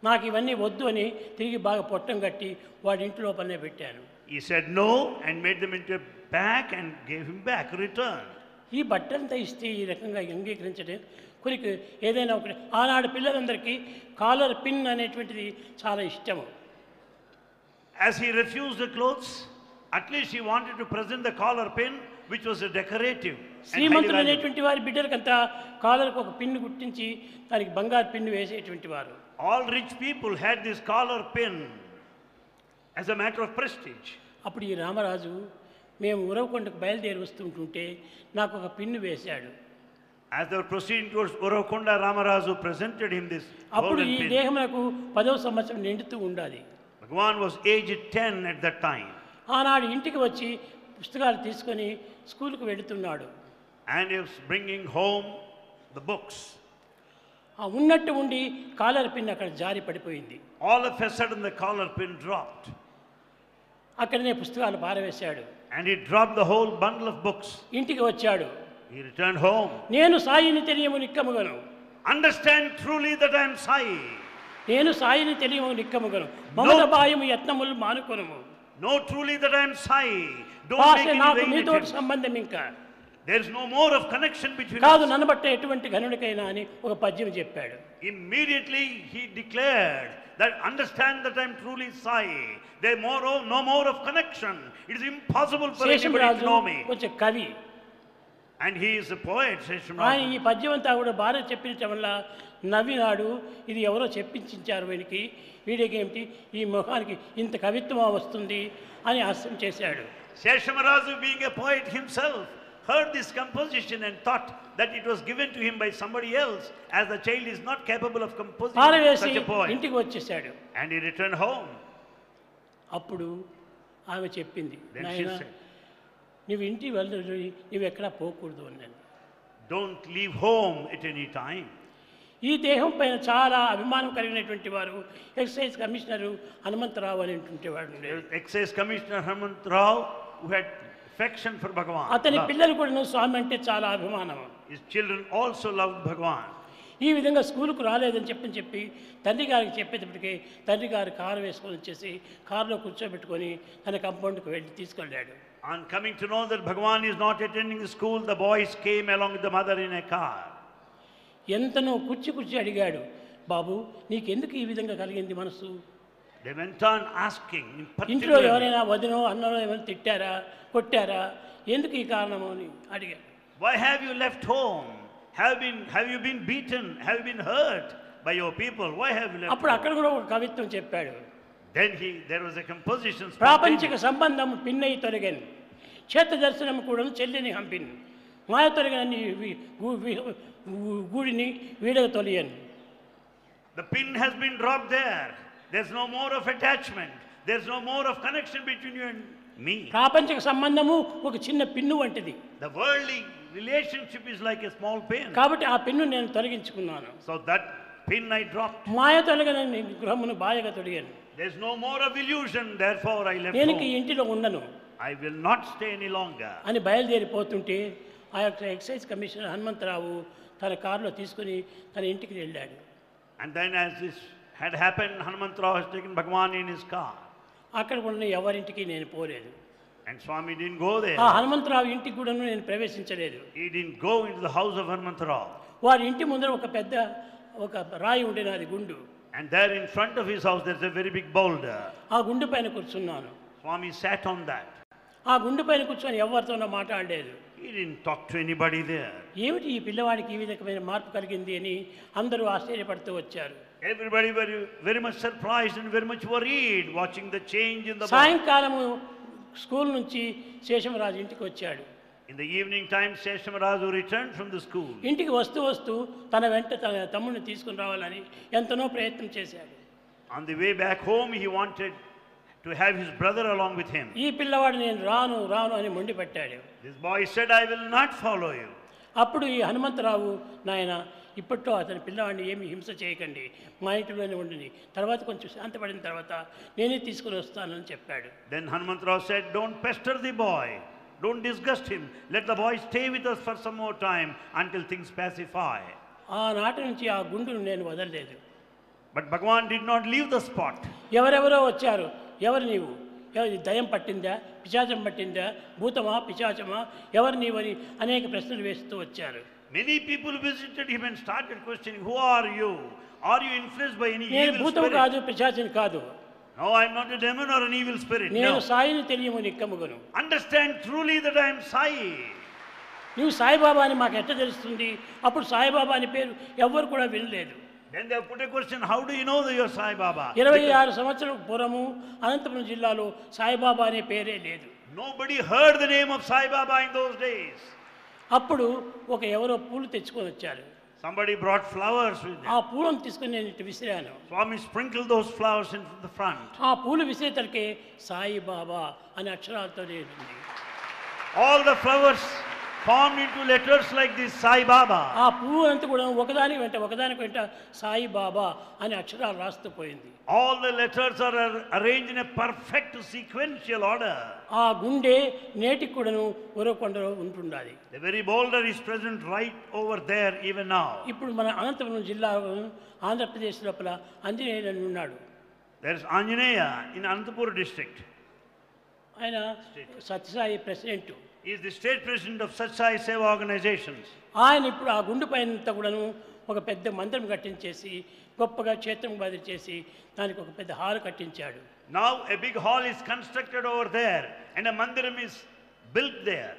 నాకు ఇవన్నీ వద్దు అని తిరిగి బాగా పొట్టం కట్టి వాడి ఇంటి లోపలనే పెట్టాను. He said no and made them into a bag and gave him back, returned. ఈ బట్టంతా ఇస్తే ఈ రకంగా అంగీకరించడం కొరికి ఏదైనా ఒకటి ఆనాడు పిల్లలందరికీ కాలర్ పిన్ అనేటువంటిది చాలా ఇష్టము. As he refused the clothes, at least he wanted to present the collar pin, which was a decorative and highly శ్రీమంతులు valuable. అనేటువంటి వారి బిడ్డలకంతా కాలర్కు ఒక పిన్ను గుర్తించి దానికి బంగారు పిన్ను వేసేటువంటి వారు. All rich people had this collar pin as a matter of prestige. అప్పుడు ఈ రామరాజు మేము ఉరవకొండకు బయలుదేరి వస్తుంటుంటే నాకు ఒక పిన్ను వేశాడు. As they were proceeding towards Uravkonda, Ramarazu presented him this అప్పుడు golden ఈ pin. దేహమునకు 10వ సంవత్సరం నిండుతూ ఉండాలి. Bhagavan was aged 10 at that time. ఆనాడు ఇంటికి వచ్చి పుస్తకాలు తీసుకొని స్కూల్కి వెళుతున్నాడు. And he was bringing home the books. ఆ ఉన్నట్టు ఉండి కాలర్ పిన్ అక్కడ జారి పడిపోయింది. All of a sudden the collar pin dropped. అక్కడనే పుస్తకాలు పారవేశాడు. And he dropped the whole bundle of books. ఇంటికి వచ్చాడు. He returned home. నేను సాయిని తెలియము నిక్కముగను. Understand truly that I am Sai. నేను సాయిని తెలియము నిక్కముగను. మమత భాయము యత్నములు మానుకొనుము. Know truly that I am Sai. Don't భాష make any నాకు vain మీతో attempts. సంబంధం ఇంకా There is no more of connection between కాదు us. నన్ను బట్ట ఎటువంటి ఘనుడికైనా అని ఒక పద్యం చెప్పాడు. Immediately he declared that understand that I am truly Sai. There no more of connection. It is impossible for anybody to Seshamaraju know me. కొంచెం కవి. And he is a poet, ఆయన Seshamarazu. ఈ పద్యం అంతా కూడా భార్య చెప్పించడం వల్ల నవ్వినాడు. ఇది ఎవరో చెప్పించారు వీడికి, వీడికేమిటి ఈ ముఖానికి ఇంత కవిత్వం వస్తుంది అని హాస్యం చేశాడు. Seshamarazu, being a poet himself, heard this composition and thought that it was given to him by somebody else, as the child is not capable of composing పారవేసి such a poem. ఇంటికి వచ్చేసాడు. And he returned home. అప్పుడు ఆమె చెప్పింది, Then she నాయనా said, నువ్వు ఇంటి వెళ్ళి నువ్వు ఎక్కడా పోకూడదు అన్నాను. don't leave home at any time. ఈ దేహం పైన చాలా అభిమానం కలిగినటువంటి వారు ఎక్సైజ్ కమిషనరు హనుమంతరావు అనేటువంటి వాడు There ఉండేది. was Excise Commissioner Hamant Rao, who had affection for Bhagavan. అతని love. పిల్లలు కూడా స్వామి అంటే చాలా అభిమానం. His children also loved Bhagavan. ఈ విధంగా స్కూలుకు రాలేదని చెప్పి తండ్రి గారికి చెప్పేటప్పటికి తండ్రి గారు కారు వేసుకొని వచ్చేసి కారులో కూర్చోబెట్టుకొని తన కంపౌండ్కి వెళ్ళి తీసుకెళ్ళాడు. On coming to know that Bhagavan is not attending the school, the boys came along with the mother in a car. ఎంతనో కుర్చి అడిగాడు, బాబు నీకెందుకు ఈ విధంగా కలిగింది మనసు? They went on asking, in ఇంట్లో particular, ఎవరైనా వదినో అన్నో ఏమైనా తిట్టారా, కొట్టారా, ఎందుకు ఈ కారణము అని అడిగాడు. why have you left home? Have you been beaten? Have you been hurt by your people? Why have you left అప్పుడు home? అక్కడ కూడా ఒక కవిత్వం చెప్పాడు. Then there was a composition. ప్రాపంచిక సంబంధం పిన్నయి తొలగను, క్షేత్ర దర్శనం కూడా చెల్లిని హంపిన్, మాయ తొలగని గూడిని వీడగ తొలియను. The pin has been dropped there. There's no more of attachment. There's no more of connection between you and me. ప్రాపంచిక సంబంధము ఒక చిన్న పిన్ను వంటిది. The worldly relationship is like a small pin. కాబట్టి ఆ పిన్ను నేను తొలగించుకున్నాను. So that pin I dropped. Maya తొలగని గృహమును బాయగా తొలిగాను. There's no more of illusion, therefore I left నేను ఈ home. ఇంటిలో ఉండను I will not stay any longer. అని బయలుదేరిపోతుంటే ఆ యొక్క ఎక్సైజ్ కమిషనర్ హనుమంతరావు తన కారులో తీసుకుని తన ఇంటికి వెళ్ళాడు. And then as this had happened, Hanumantrao has taken Bhagavan in his car. అక్కడ ఉన్న ఎవరింటికి నేను పోలేదు. And Swami didn't go there. ఆ హనుమంతరావు ఇంటికి కూడా నేను ప్రవేశించలేదు. He didn't go into the house of Hanumantrao. వారి ఇంటి ముందర ఒక రాయి ఉండేది, అది గుండు. And there in front of his house there's a very big boulder. ఆ గుండు పైన కూర్చున్నాను. Swami sat on that. ఆ గుండు పైన కూర్చొని ఎవరితోనో మాట్లాడలేదు. He didn't talk to anybody there. ఏమిటి ఈ పిల్లవాడికి ఈ విధమైన మార్పు కలిగింది అని అందరూ ఆశ్చర్యపడుతూ వచ్చారు. Everybody were very much surprised and very much worried watching the change in the boy. సాయంకాలము స్కూల్ నుంచి శేషమరాజు ఇంటికి వచ్చాడు. In the evening time, Seshamarazu returned from the school. ఇంటికి వస్తూ తన వెంట తన తమ్ముడిని తీసుకుని రావాలని ఎంతనో ప్రయత్నం చేశాడు. On the way back home, he wanted to have his brother along with him. ఈ పిల్లవాడు నేను రాను అని మొండి పట్టాడు. This boy said, I will not follow you. అప్పుడు ఈ హనుమంతరావు, నాయన ఇప్పట్లో అతని పిల్లవాడిని ఏమి హింస చేయకండి, మా ఇంటిలోనే ఉండని, తర్వాత కొంచెం శాంతపడిన తర్వాత నేనే తీసుకుని వస్తానని చెప్పాడు. Then Hanumantrao said, don't pester the boy. Don't disgust him. Let the boy stay with us for some more time until things pacify. ఆనాటి నుంచి ఆ గుండును నేను వదలలేదు. But Bhagavan did not leave the spot. ఎవరెవరో వచ్చారు, ఎవరు నీవు, దయ్యం పట్టిందా, పిశాచం పట్టిందా, భూతమా పిశాచమా, ఎవరు నీవని అనేక ప్రశ్నలు వేస్తూ వచ్చారు. Many people visited him and started questioning, who are you? Are you influenced by any నేను evil భూతం spirit? కాదు, పిశాచిని కాదు, No, I am not a demon or an evil spirit. నేను No. Saini తెలియము నిక్కముగను. Understand truly that I am Sai. నువ్వు సాయిబాబా అని మాకు ఎట్లా తెలుస్తుంది? అప్పుడు సాయిబాబా అని పేరు ఎవ్వరు కూడా వినలేదు. Then they have put a question, how do you know that you are Sai Baba? 26 సంవత్సరాల పూర్వము అనంతపురం జిల్లాలో సాయిబాబా అనే పేరే లేదు. Nobody heard the name of Sai Baba in those days. అప్పుడు ఎవరో పూలు తెచ్చుకొని వచ్చారు. Somebody brought flowers with ఆ them. పూలను తీసుకుని నేను ఇటు విసిరాను. Swami sprinkled those flowers into the front. ఆ పూలు విసిరేతలకే సాయిబాబా అనే అక్షరాలతో ఉంది. All the flowers formed into letters like this, Sai Baba. ఆ పువ్వు అంతా కూడా ఒకదానికి వెంట సాయిబాబా అనే అక్షరాలు రాస్తూ పోయింది. All the letters are arranged in a perfect sequential order. ఆ గుండె నేటికి కూడాను ఉరవకొండలో ఉంటుండాలి. The very boulder is present right over there even now. ఇప్పుడు మన అనంతపురం జిల్లా ఆంధ్రప్రదేశ్ లోపల ఆంజనేయులు ఉన్నాడు. There is Anjaneya in Anantapur district. ఆయన Sathya Sai president. He is the state president of Sat Sai Seva organizations. ఆయన ఇప్పుడు ఆ గుండు పైనంతా కూడాను ఒక పెద్ద మందిరం కట్టించేసి గొప్పగా క్షేత్రం బదిలీ చేసి దానికి ఒక పెద్ద హాల్ కట్టించాడు. Now a big hall is constructed over there and a mandiram is built there.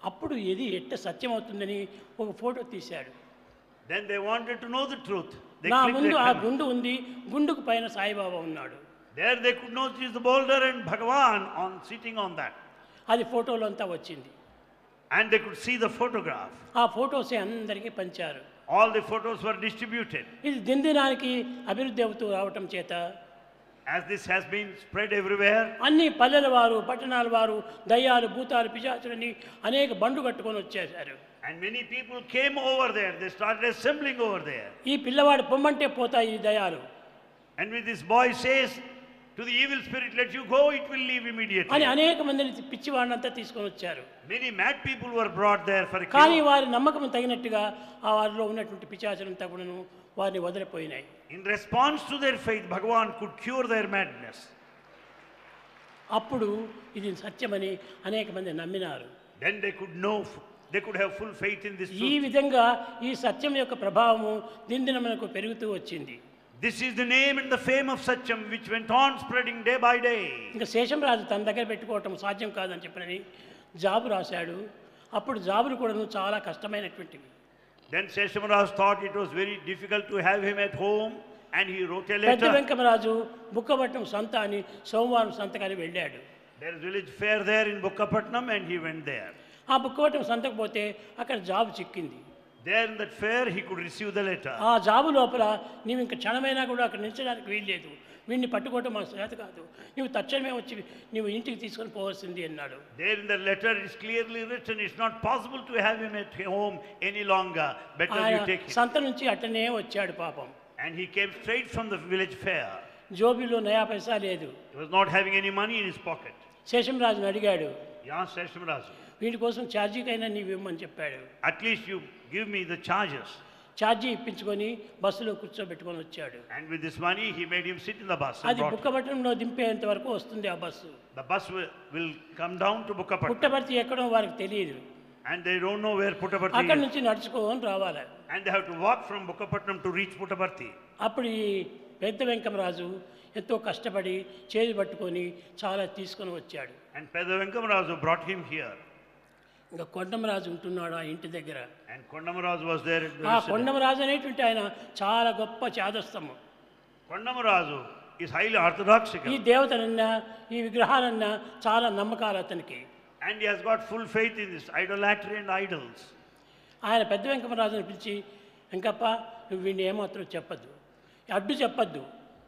అప్పుడు ఇది ఎట్ట సత్యం అవుతుందని ఒక ఫోటో తీశాడు. Then they wanted to know the truth. They నా clicked ముందు their ఆ camera. గుండు ఉంది, గుండుకు పైన సాయిబాబా ఉన్నాడు. There they could notice the boulder and Bhagavan sitting on that. అది ఫోటోలో అంతా వచ్చింది. And they could see the photograph. ఆ ఫోటోసే అందరికీ పంచారు. All the photos were distributed. ఇది దినదినానికి అభివృద్ధి అవుతూ రావటం చేత As this has been spread everywhere, అన్ని పల్లెల వారు, పట్టణాల వారు, దయ్యాలు, భూతాలు, పిశాచులని అనేక బండ్లు కట్టుకొని వచ్చేశారు. and many people came over there. They started assembling over there. ఈ పిల్లవాడు పొమ్మంటే పోతాయి ఈ దయ్యాలు And when this boy says to the evil spirit, let you go, it will leave అని immediately. అనేక మందిని పిచ్చివాడినంతా తీసుకొని వచ్చారు. Many mad people were brought there for a కానీ cure. వారి నమ్మకం తగినట్టుగా ఆ వారిలో ఉన్నటువంటి పిశాచులంతా కూడాను వారిని వదిలిపోయినాయి. In response to their faith, Bhagavan could cure their madness. అప్పుడు ఇది సత్యమని అనేక మంది నమ్మినారు. Then they could know, they could have full faith in this ఈ truth. విధంగా ఈ సత్యం యొక్క ప్రభావము దినదినమునకు పెరుగుతూ వచ్చింది. This is the name and the fame of Satyam which went on spreading day by day. ఇంకా శేషంరాజు తన దగ్గర పెట్టుకోవటం సాధ్యం కాదని చెప్పినని జాబు రాశాడు. అప్పుడు జాబులు కూడాను చాలా కష్టమైనటువంటివి. Then Seshamaraj thought it was very difficult to have him at home and he wrote a పెద్ద letter. వెంకమరాజు బుక్కపట్నం సంత అని సోమవారం సంతకాన్ని వెళ్ళాడు. There is village fair there in Bukkapatnam and he went there. ఆ బుక్కపట్నం సంతకు పోతే అక్కడ జాబు చిక్కింది. There in that fair he could receive the letter. ఆ జాబు లోపల నీవు ఇంక క్షణమైనా కూడా అక్కడ నిలిచడానికి వీల్లేదు, వీడిని పట్టుకోవటం మా చేత కాదు, నువ్వు తక్షణమే వచ్చి నువ్వు ఇంటికి తీసుకొని పోవాల్సింది అన్నాడు. There in the letter is clearly written, it's not possible to have him at home any longer. Better you take ఆయన him. సంత నుంచి అట్టనే వచ్చాడు పాపం. And he came straight from the village fair. జోబిలో నయా పైసా లేదు. He was not having any money in his pocket. శేషంరాజుని అడిగాడు, He asked Seshamaraj, వీడి కోసం ఛార్జీకైనా నీవు ఇవ్వమని చెప్పాడు. at least you give me the charges. ఛార్జీ ఇప్పించుకొని బస్సులో కూర్చోబెట్టుకొని వచ్చాడు. And with this money he made him sit in the bus. And అది brought him. బుక్కపట్నంలో దింపేంత వరకు వస్తుంది ఆ bus. The bus will come down to Bukkapatnam. Puttaparthi ఎక్కడో వారికి తెలియదు. And they don't know where Puttaparthi అక్కడి is. నుంచి నడుచుకోని రావాలి. And they have to walk from Bukkapatnam to reach Puttaparthi. అప్పుడు ఈ పెద్ద వెంకమరాజు ఎంతో కష్టపడి చేతి పట్టుకొని చాలా తీసుకొని వచ్చాడు. And Pedda Venkamaraju brought him here. ఇంకా కొండమరాజు ఉంటున్నాడు ఆ ఇంటి దగ్గర. And Kondamaraju was there at the ఆ residence. కొండమరాజు అనేటువంటి ఆయన చాలా గొప్ప చాదస్తము. Kondamaraju is highly orthodox. ఈ దేవతనన్నా ఈ విగ్రహాలన్నా చాలా నమ్మకాలు అతనికి. And he has got full faith in this idolatry and idols. ఆయన పెద్ద వెంకమరాజుని పిలిచి, వెంకప్ప నువ్వు వీడిని ఏమాత్రం చెప్పద్దు, అడ్డు చెప్పద్దు,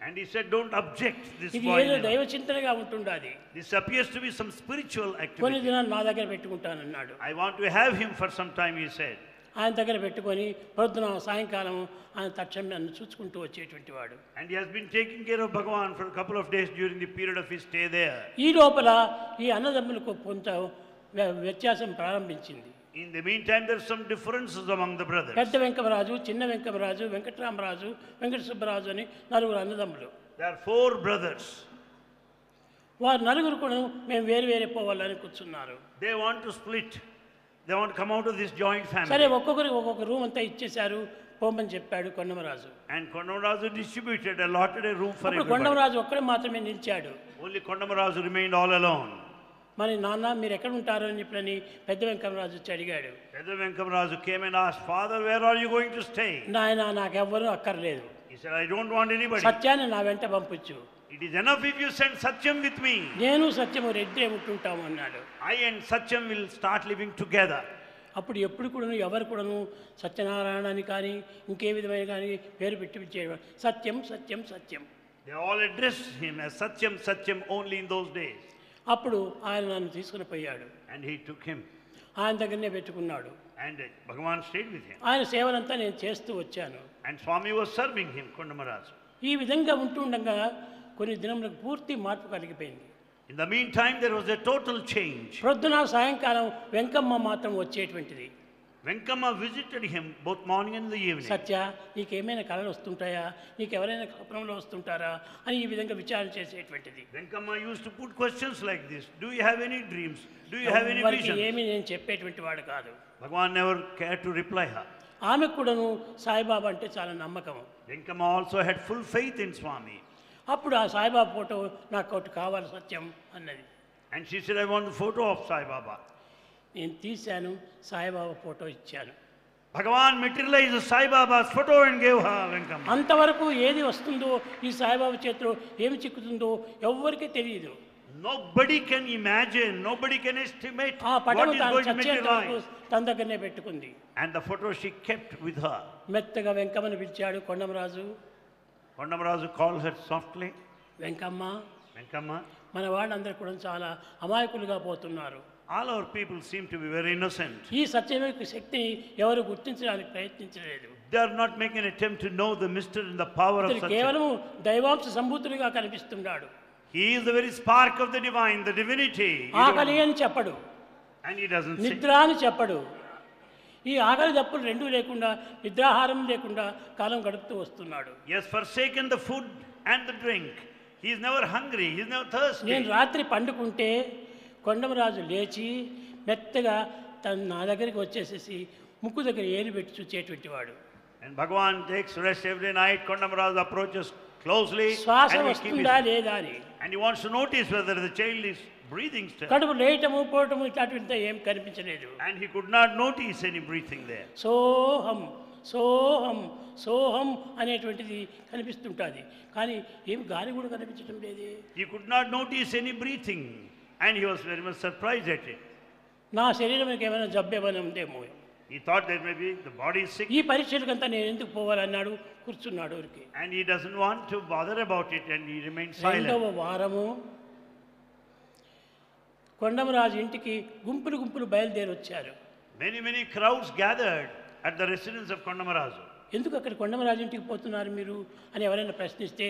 And he said, don't object this ఇది boy. ఏదో దైవ చింతనగా ఉంటుండాది, This appears to be some spiritual కొన్ని activity. దినాలు నా దగ్గర పెట్టుకుంటానన్నాడు. I want to have him for some time, he said. ఆయన దగ్గర పెట్టుకొని పొద్దున సాయంకాలం ఆయన తక్షణం నన్ను చూసుకుంటూ వచ్చేటువంటి వాడు. And he has been taking care of Bhagavan for a couple of days during the period of his stay there. ఈ లోపల ఈ అన్నదమ్ములకు కొంత వ్యత్యాసం ప్రారంభించింది. In the meantime, there are some differences among the brothers. పెద్ద వెంకమరాజు, చిన్న వెంకమరాజు, వెంకటరామరాజు, వెంకట సుబ్బరాజు అని నలుగురు అన్నదమ్ములు. There are 4 brothers. వారు నలుగురు కూడా మేము వేరు వేరే పోవాలని కూర్చున్నారు. They want to split. They want to come out of this joint సరే family. ఒక్కొక్కరికి ఒక్కొక్క రూమ్ అంతా ఇచ్చేశారు, పోమని చెప్పాడు Kondamaraju. And Kondamaraju distributed, allotted a room for అప్పుడు everybody. కొండమరాజు ఒక్కడే మాత్రమే నిలిచాడు. Only Kondamaraju remained all alone. మరి నాన్న మీరు ఎక్కడ ఉంటారు అని చెప్పని పెద్ద వెంకమరాజు వచ్చి అడిగాడు. Pedda Venkamaraju came and asked, Father, where are you going to stay? నాయన నాకెవ్వరూ అక్కర్లేదు, He said, I don't want anybody. సత్యాన్ని నా వెంట పంపించు, It is enough if you send Satyam with me. నేను సత్యము రెడ్డే ఉంటుంటాము అన్నాడు. I and Satyam will start living together. అప్పుడు ఎప్పుడు కూడాను ఎవరు కూడాను సత్యనారాయణ అని కానీ ఇంకే విధమైన కానీ పేరు పెట్టి పిలిచేవాడు. సత్యం సత్యం సత్యం. They all addressed him as Satyam, Satyam only in those days. అప్పుడు ఆయన నన్ను తీసుకుని పోయాడు. And he took him. ఆయన దగ్గరనే పెట్టుకున్నాడు. And Bhagavan stayed with him. ఆయన సేవలంతా నేను చేస్తూ వచ్చాను. And Swami was serving him, Kondamaraju. ఈ విధంగా ఉంటుండగా కొన్ని దినములకు పూర్తి మార్పు కలిగిపోయింది. In the meantime, there was a total change. ప్రొద్దున సాయంకాలం వెంకమ్మ మాత్రం వచ్చేటువంటిది. Venkama visited him both morning and in the evening. సత్య నీకేమైనా కళలు వస్తుంటాయా, నీకు ఎవరైనా స్వప్నంలో వస్తుంటారా అని ఈ విధంగా విచారణ చేసేటువంటిది. Venkama used to put questions like this. Do you have any dreams? Do you have any ఎవరికి visions? ఏమీ నేను చెప్పేటువంటి వాడు కాదు. Bhagavan never cared to reply her. ఆమెకు కూడాను సాయిబాబా అంటే చాలా నమ్మకం. Venkama also had full faith in Swami. అప్పుడు ఆ సాయిబాబా ఫోటో నాకు ఒకటి కావాలి సత్యం అన్నది. And she said, I want the photo of Sai Baba. నేను తీశాను, సాయిబాబా ఫోటో ఇచ్చాను. Bhagavan materialized Sai Baba's photo and gave her Venkamma. అంతవరకు ఏది వస్తుందో ఈ సాయిబాబా చేతిలో ఏమి చిక్కుతుందో ఎవ్వరికీ తెలియదు. Nobody can imagine, nobody can estimate ఆ what పటము is తాను going to చచ్చేంత వరకు materialize. తన దగ్గరనే పెట్టుకుంది. And the photo she kept with her. మెత్తగా వెంకమ్మని పిలిచాడు Kondamaraju. Kondamarazu called her softly, Venkamma, Venkamma. మన వాళ్ళందరూ కూడా చాలా అమాయకులుగా పోతున్నారు. All our people seem to be very innocent. ఈ సత్యమైన శక్తిని ఎవరు గుర్తించడానికి ప్రయత్నించలేదు. They are not making an attempt to know the mystery and the power of ఇతడు such. కేవలం దైవాంశ సంభూతుడిగా కనిపిస్తున్నాడు. He is the very spark of the divine, the divinity. You ఆకలి don't- అని చెప్పడు, And he doesn't say. నిద్ర అని చెప్పడు. ఈ ఆకలి దప్పులు రెండూ లేకుండా, నిద్రాహారం లేకుండా కాలం గడుపుతూ వస్తున్నాడు. He has forsaken the food and the drink. He is never hungry. He is never thirsty. నేను రాత్రి పండుకుంటే కొండమరాజు లేచి మెత్తగా నా దగ్గరికి వచ్చేసేసి ముక్కు దగ్గర ఏలు పెట్టి చూచేటువంటి వాడు. And Bhagavan takes rest every night. Kondamarazu approaches closely శ్వాస and, will keep వస్తుందా his, లేదా అని. and he wants to notice whether the child is breathing still. కడుపు లేయటము పోవటము ఇట్లాంటివంతా ఏం కనిపించలేదు. And he could not notice any breathing there. సోహం సోహం సోహం అనేటువంటిది కనిపిస్తుంటుంది, కానీ ఏం గాలి కూడా కనిపించడం లేదే. He could not notice any breathing. And he was very much surprised at it. నా శరీరానికి ఏమైనా జబ్బు ఏమైనా ఉందేమో. He thought that maybe the body is sick. ఈ పరీక్షలకంతా నేను ఎందుకు పోవాలన్నాడు, కూర్చున్నాడు ఊరికి. And he doesn't want to bother about it and he remained రెండవ silent. వారము కొండమరాజు ఇంటికి గుంపులు గుంపులు బయలుదేరి వచ్చారు. Many crowds gathered at the residence of Kondamarazu. ఎందుకు అక్కడ కొండమరాజు ఇంటికి పోతున్నారు మీరు అని ఎవరైనా ప్రశ్నిస్తే,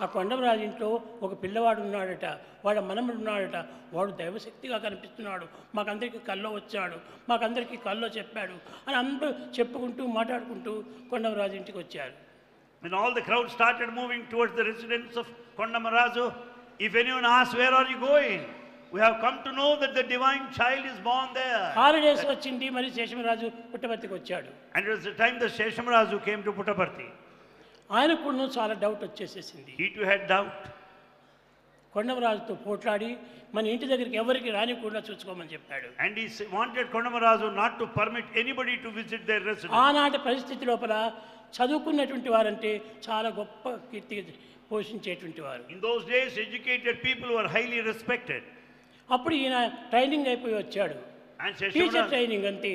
ఆ కొండమరాజు ఇంట్లో ఒక పిల్లవాడు ఉన్నాడట, వాడు మనముడు ఉన్నాడట, వాడు దైవశక్తిగా కనిపిస్తున్నాడు, మాకందరికీ కల్లో వచ్చాడు, మాకందరికీ కల్లో చెప్పాడు అని అందరూ చెప్పుకుంటూ మాట్లాడుకుంటూ కొండమరాజు ఇంటికి వచ్చారు. When all the crowd started moving towards the residence of Kondamarazu, if anyone asked, "Where are you going?" We have come to know that the divine child is born there. Holidays వచ్చింది, మరి శేషమరాజు పుట్టపర్తికి వచ్చాడు. And it was the time that Seshamarazu came to Puttaparthi. ఆయనకు కూడా చాలా doubt వచ్చేసేసింది. He too had doubt. కొండమరాజుతో పోట్లాడి మన ఇంటి దగ్గరికి ఎవరికి రానికుండా చూసుకోమని చెప్పాడు. And he wanted Kondamarazu not to permit anybody to visit their residence. ఆనాటి పరిస్థితి లోపల చదువుకున్నటువంటి వారంటే చాలా గొప్ప కీర్తి పోషించేటువంటి వారు. In those days, educated people were highly respected. అప్పుడు ఈయన ట్రైనింగ్ అయిపోయి వచ్చాడు, And టీచర్ ట్రైనింగ్ అంతే.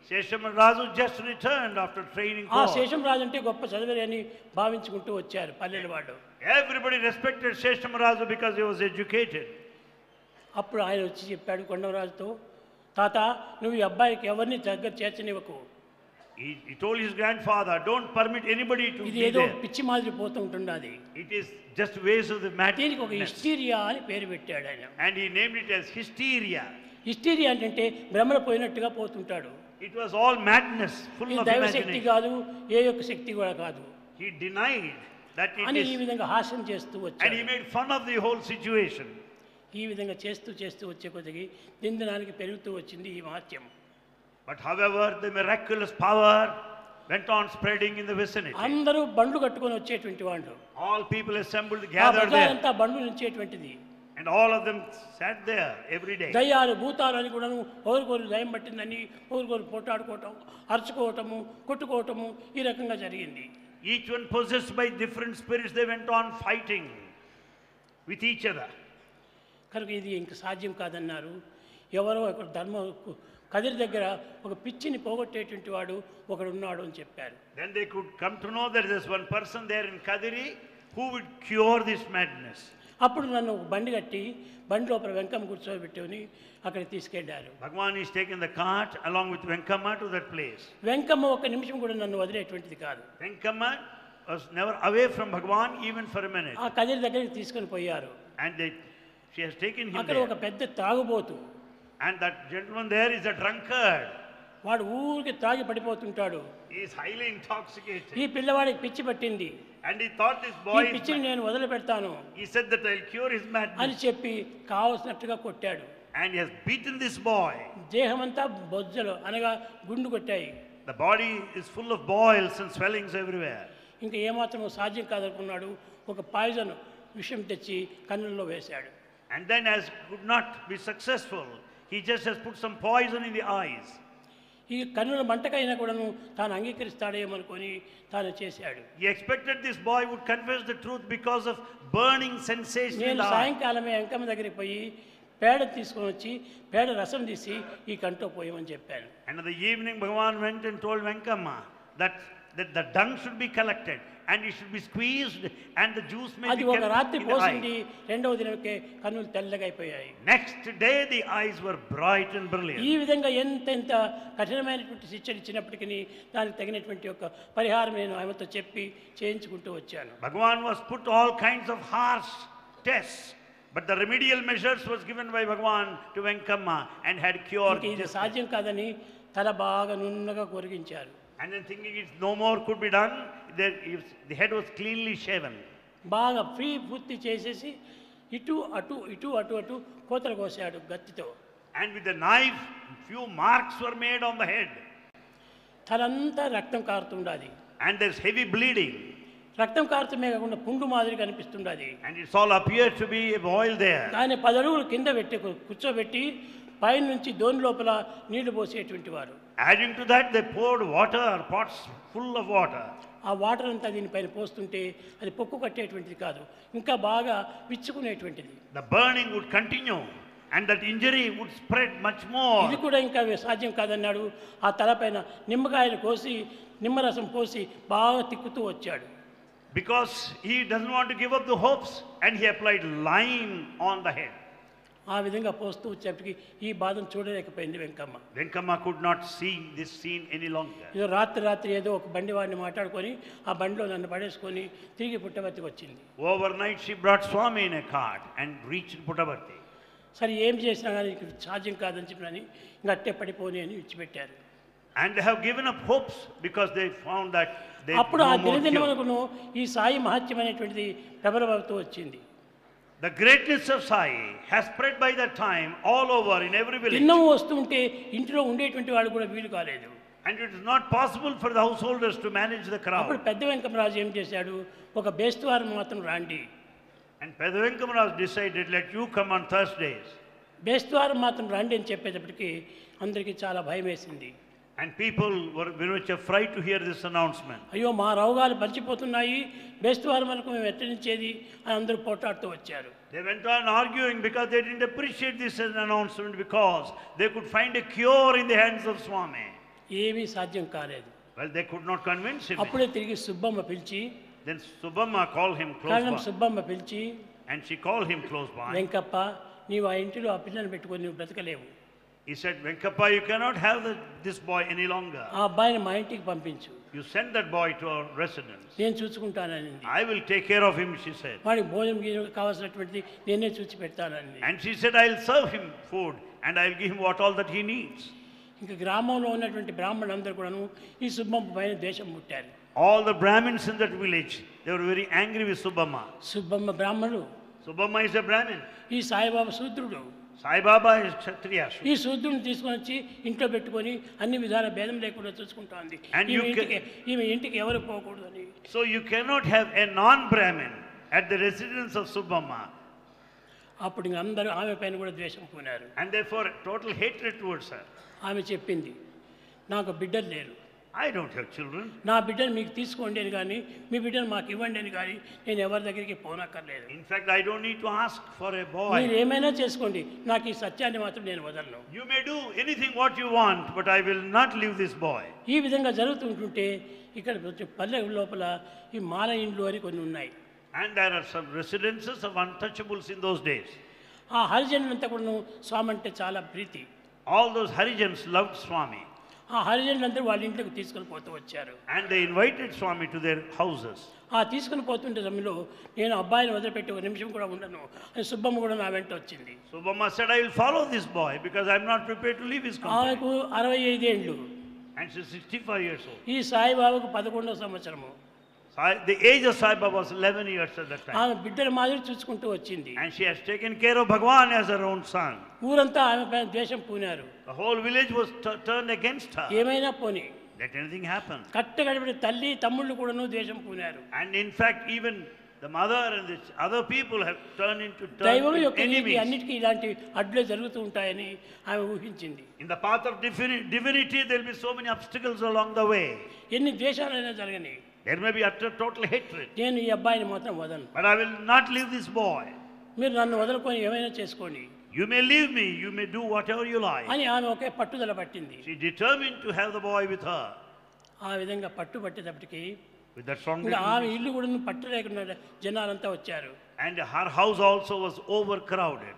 Seshamarazu just returned after training ఆ course. శేషంరాజు అంటే గొప్ప చదివే అని భావించుకుంటూ వచ్చారు పల్లెల వాళ్ళు. Everybody respected Seshamarazu because he was educated. అప్పుడు ఆయన వచ్చి చెప్పాడు కొండమరాజుతో, తాత నువ్వు ఈ అబ్బాయికి ఎవరిని దగ్గర చేర్చనివ్వకు, He told his grandfather, "Don't permit anybody to ఇది be ఏదో there. పిచ్చి మాదిరి పోతూ ఉంటున్నది. It is just ways of the దీనికి ఒక madness." హిస్టీరియా అని పేరు పెట్టాడు ఆయన. And he named it as hysteria. Hysteria అంటే భ్రమణ పోయినట్టుగా పోతుంటాడు. It was all madness, full ఇది of దైవశక్తి imagination. కాదు, ఏ యొక్క శక్తి కూడా కాదు He denied that it అని ఈ is, విధంగా హాస్యం చేస్తూ and వచ్చాడు. he made fun of the whole situation. ఈ విధంగా చేస్తూ చేస్తూ వచ్చే కొద్దికి దినదినానికి పెరుగుతూ వచ్చింది ఈ మహత్యం. But however, the miraculous power went on spreading in the vicinity. అందరూ బండ్లు కట్టుకొని వచ్చేటువంటి వాళ్ళు, All people assembled, ఆ gathered there, బజారంతా బండ్లు నుంచేటువంటిది. and all of them sat there every day. దయ్యాలు భూతాలు అని కూడాను ఒకరికొరు దయ్యం పట్టిందని ఒకరికొరు పోటాడుకోవటం, అరుచుకోవటము, కొట్టుకోవటము ఈ రకంగా జరిగింది. Each one possessed by different spirits, they went on fighting with each other. కనుక ఇది ఇంక సాధ్యం కాదన్నారు. ఎవరో ఒక ధర్మ కదిరి దగ్గర ఒక పిచ్చిని పోగొట్టేటువంటి వాడు ఒకడు ఉన్నాడు అని చెప్పారు. Then they could come to know that there's one person there in Kadiri who would cure this madness. అప్పుడు నన్ను ఒక బండి కట్టి బండి లోపల వెంకమ్మ కూర్చోబెట్టుకొని అక్కడికి తీసుకెళ్ళారు. Bhagavan is taking the cart along with Venkamma to that place. Venkamma ఒక నిమిషం కూడా నన్ను వదిలేటువంటిది కాదు. Venkamma was never away from Bhagavan even for a minute. ఆ కదిరి దగ్గరికి తీసుకొని పోయారు. And she has taken him అక్కడ ఒక there. పెద్ద తాగుబోతు, And that gentleman there is a drunkard. వాడు ఊరికి తాగి పడిపోతుంటాడు. He is highly intoxicated. ఈ పిల్లవాడికి పిచ్చి పట్టింది, And he thought this ఈ boy is పిచ్చిని mad. నేను వదిలిపెడతాను He said that I'll cure his అని madness. చెప్పి కావలసినట్టుగా కొట్టాడు. And he has beaten this boy. దేహమంతా బొజ్జలు అనగా గుండు కొట్టాయి. The body is full of boils and swellings everywhere. ఇంకా ఏమాత్రం సాధ్యం కాదనుకున్నాడు. ఒక పాయిజన్ విషం తెచ్చి కన్నుల్లో వేశాడు. And then, as could not be successful, He just has put some poison in the eyes. ఈ కన్నుల మంటకైనా కూడాను తాను అంగీకరిస్తాడేమో అనుకొని తాను చేశాడు. He expected this boy would confess the truth because of burning sensation in నేను the eye. సాయంకాలమే వెంకమ్మ దగ్గరికి పోయి పేడ తీసుకొని వచ్చి పేడ రసం తీసి ఈ కంట్లో పోయమని చెప్పాను. And in the evening, Bhagavan went and told Venkamma that the dung should be collected and it should be squeezed and the juice may అది be ఒక kept రాత్రి in the పోసింది, eye. రెండవ దినకే కన్నులు తెల్లగా అయిపోయాయి. Next day, the eyes were bright and brilliant. ఈ విధంగా ఎంత కఠినమైనటువంటి శిక్షణ ఇచ్చినప్పటికీ దానికి తగినటువంటి ఒక పరిహారం నేను ఆమెతో చెప్పి చేయించుకుంటూ వచ్చాను. Bhagavan was put all kinds of harsh tests, but the remedial measures was given by Bhagavan to Venkamma and had cured. ఇంక ఇది సాధ్యం కాదని తల బాగా నున్నగా కొరిగించారు. And then thinking it's no more could be done, the head was cleanly shaven. బాగా free పూర్తి చేసేసి ఇటు అటు ఇటు అటు అటు కోతలు కోసాడు గత్తితో. And with the knife, few marks were made on the head. తలంతా రక్తం కారుతుండాది. And there's heavy bleeding. రక్తం కారుతమే కాకుండా పుండు మాదిరి కనిపిస్తుండది. And it's all appeared to be a boil there. దాన్ని 10 అడుగులు కింద పెట్టి కూర్చోబెట్టి పైన నుంచి దోని లోపల నీళ్లు పోసేటువంటి వారు. Adding to that, they poured water, pots full of water. ఆ వాటర్ అంతా దీనిపైన పోస్తుంటే అది పొక్కు కట్టేటువంటిది కాదు, ఇంకా బాగా విచ్చుకునేటువంటిది. The burning would continue and that injury would spread much more. ఇది కూడా ఇంకా సాధ్యం కాదన్నాడు. ఆ తలపైన నిమ్మకాయలు కోసి నిమ్మరసం పోసి బాగా తిక్కుతూ వచ్చాడు. Because he doesn't want to give up the hopes, and he applied lime on the head. ఆ విధంగా పోస్తూ వచ్చేప్పటికి ఈ బాధను చూడలేకపోయింది Venkamma. Venkamma could not see this scene any longer. ఏదో రాత్రి ఏదో ఒక బండి వాడిని మాట్లాడుకొని ఆ బండిలో నన్ను పడేసుకొని తిరిగి పుట్టవర్తికి వచ్చింది. Overnight she brought Swami in a cart and reached Puttaparthi. సరే ఏం చేసినా కానీ సాధ్యం కాదని చెప్పినని ఇంకా అట్టే పడిపోని అని విడిచిపెట్టారు. And they have given up hopes because they found that they అప్పుడు ఆ no more cure. దినదినమునకును ఈ సాయి మహత్యం అనేటువంటిది ప్రబలమవుతూ వచ్చింది. The greatness of Sai has spread by that time all over in every village. తిన్నం వస్తుంటే ఇంట్లో ఉండేటువంటి వాళ్ళు కూడా వీలు కాలేదు. And it is not possible for the householders to manage the అప్పుడు crowd. పెద్ద వెంకమరాజు ఏం చేశాడు, ఒక బేస్తువారం మాత్రం రాండి, And Pedavenkamaraj decided, let you come on Thursdays. బేస్తువారం మాత్రం రాండి అని చెప్పేటప్పటికి అందరికీ చాలా భయం వేసింది. And people were very much afraid to hear this announcement. అయ్యో మా రోగాలు పరిచిపోతున్నాయి, బేస్తువారం వరకు మేము ఎట్టనిచ్చేది అని అందరూ పోటాడుతూ వచ్చారు. They went on arguing because they didn't appreciate this as an announcement because they could find a cure in the hands of Swami. ఏమీ సాధ్యం కాలేదు. Well, they could not convince him. అప్పుడే తిరిగి సుబ్బమ్మ పిలిచి, Then Subhamma called him close కారణం by. Subbamma పిలిచి, And she called him close by. Venkappa నీవు ఆ ఇంటిలో ఆ పిల్లని పెట్టుకొని నువ్వు బ్రతకలేవు, He said, Venkappa, you cannot have this boy any longer. ఆ అబ్బాయిని మా ఇంటికి పంపించు, You send that boy to our residence. నేను చూసుకుంటానని. I will take care of him, she said. వాడికి భోజనం కావాల్సినటువంటిది నేనే చూసి పెడతానని. And she said, I'll serve him food and I'll give him all that he needs. ఇంకా గ్రామంలో ఉన్నటువంటి బ్రాహ్మణులందరూ కూడాను ఈ సుబ్బమ్మ పైన దేశం ముట్టారు. All the Brahmins in that village, they were very angry with Subhamma. Subbamma బ్రాహ్మణుడు, Subhamma is a Brahmin. ఈ Saibaba శూద్రుడు. Sai Baba is Kshatriya. ఈ శూద్రుని తీసుకొని వచ్చి ఇంట్లో పెట్టుకొని అన్ని విధాల భేదం లేకుండా చూసుకుంటోంది. And you ఈమె ఇంటికి ఎవరు పోకూడదు అని. So you cannot have a non-Brahmin at the residence of Subhamma. అప్పుడు ఇంక అందరూ ఆమె పైన కూడా ద్వేషం పోయినారు. And therefore total hatred towards her. ఆమె చెప్పింది, నాకు బిడ్డలు లేరు, I don't have children. నా బిడ్డను మీకు తీసుకోండి అని కానీ మీ బిడ్డను మాకు ఇవ్వండి అని కానీ నేను ఎవరి దగ్గరికి పోనక్కర్లేదు. In fact, I don't need to ask for a boy. మీరు ఏమైనా చేసుకోండి, నాకు ఈ సత్యాన్ని మాత్రం నేను వదలను. You may do anything what you want, but I will not leave this boy. ఈ విధంగా జరుగుతుంటుంటే ఇక్కడ పల్లె లోపల ఈ మాల ఇండ్లు అని కొన్ని ఉన్నాయి. And there are some residences of untouchables in those days. ఆ హరిజనులంతా కూడా స్వామి అంటే చాలా ప్రీతి. All those Harijans loved Swami. ఆ హరిజనులందరూ వాళ్ళ ఇంట్లోకి తీసుకొని పోతూ వచ్చారు. And they invited Swami to their houses. ఆ తీసుకుని పోతుంటే సమయంలో నేను అబ్బాయిని వదిలిపెట్టి ఒక నిమిషం కూడా ఉండను అని సుబ్బమ్మ కూడా నా వెంట వచ్చింది. Subhamma said, I will follow this boy because I am not prepared to leave his company. ఆమెకు 65 ఏళ్ళు. And she's 65 years old. ఈ సాయిబాబాకు 11వ సంవత్సరము. The age of Sai Baba was 11 years at that time. ఆమె బిడ్డల మాదిరి చూసుకుంటూ వచ్చింది. And she has taken care of Bhagwan as her own son. ఊరంతా ఆమె పైన ద్వేషం పూనారు. The whole village was turned against her. ఏమైనా పోని, Let anything happen. కట్టగడిపడి తల్లి తమ్ముళ్ళు కూడాను ద్వేషం పూనారు. And in fact, even The mother and the other people have turned దైవం యొక్క నీతి enemies. అన్నిటికీ ఇలాంటి అడ్డులే జరుగుతూ ఉంటాయని ఆమె ఊహించింది. In the path of divinity, there will be so many obstacles along the way. ఎన్ని ద్వేషాలైనా జరగని, There may be utter total hatred. నేను ఈ అబ్బాయిని మాత్రం వదలను. But I will not leave this boy. మీరు నన్ను వదులుకొని ఏమైనా చేసుకోండి You may leave me, you may do whatever you like. అని ఆమె ఒకే పట్టుదల పట్టింది. She determined to have the boy with her. ఆ విధంగా పట్టుబట్టేటప్పటికి With that strong ఇంకా ఆమె determination. ఇల్లు కూడా పట్టలేకుండా జనాలంతా వచ్చారు. And her house also was overcrowded.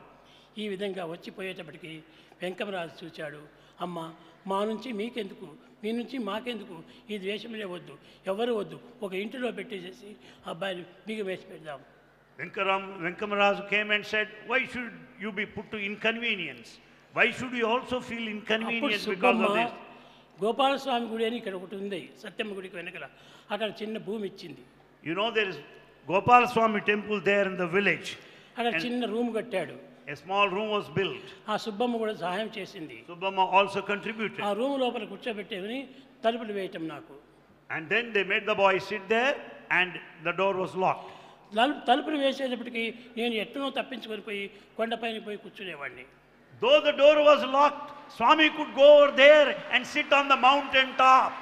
ఈ విధంగా వచ్చిపోయేటప్పటికి వెంకమరాజు చూచాడు, అమ్మ మా నుంచి మీకెందుకు, మీ నుంచి మాకెందుకు, ఈ ద్వేషములే వద్దు, ఎవరు వద్దు, ఒక ఇంటిలో పెట్టేసేసి అబ్బాయిని బిగం వేసి పెడదాం. Venkamaraju came and said, why should you be put to inconvenience? Why should you also feel అప్పుడు inconvenience because Subbamma of this? Gopalaswamy గుడి అని ఇక్కడ ఒకటి ఉంది, సత్యమ్మ గుడికి వెనకల, అక్కడ చిన్న భూమి ఇచ్చింది. You know there is Gopal Swami temple there in the village. అక్కడ చిన్న రూమ్ కట్టాడు. A small room was built. ఆ సుబ్బమ్మ కూడా సహాయం చేసింది. Subbamma also contributed. ఆ రూమ్ లోపల కూర్చోబెట్టేమని తలుపులు వేయటం నాకు. And then they made the boy sit there and the door was locked. తలుపులు వేసేటప్పటికి నేను ఎట్టునో తప్పించుకొని పోయి కొండపైన పోయి కూర్చునేవాడిని. Though the door was locked, Swami could go over there and sit on the mountain top.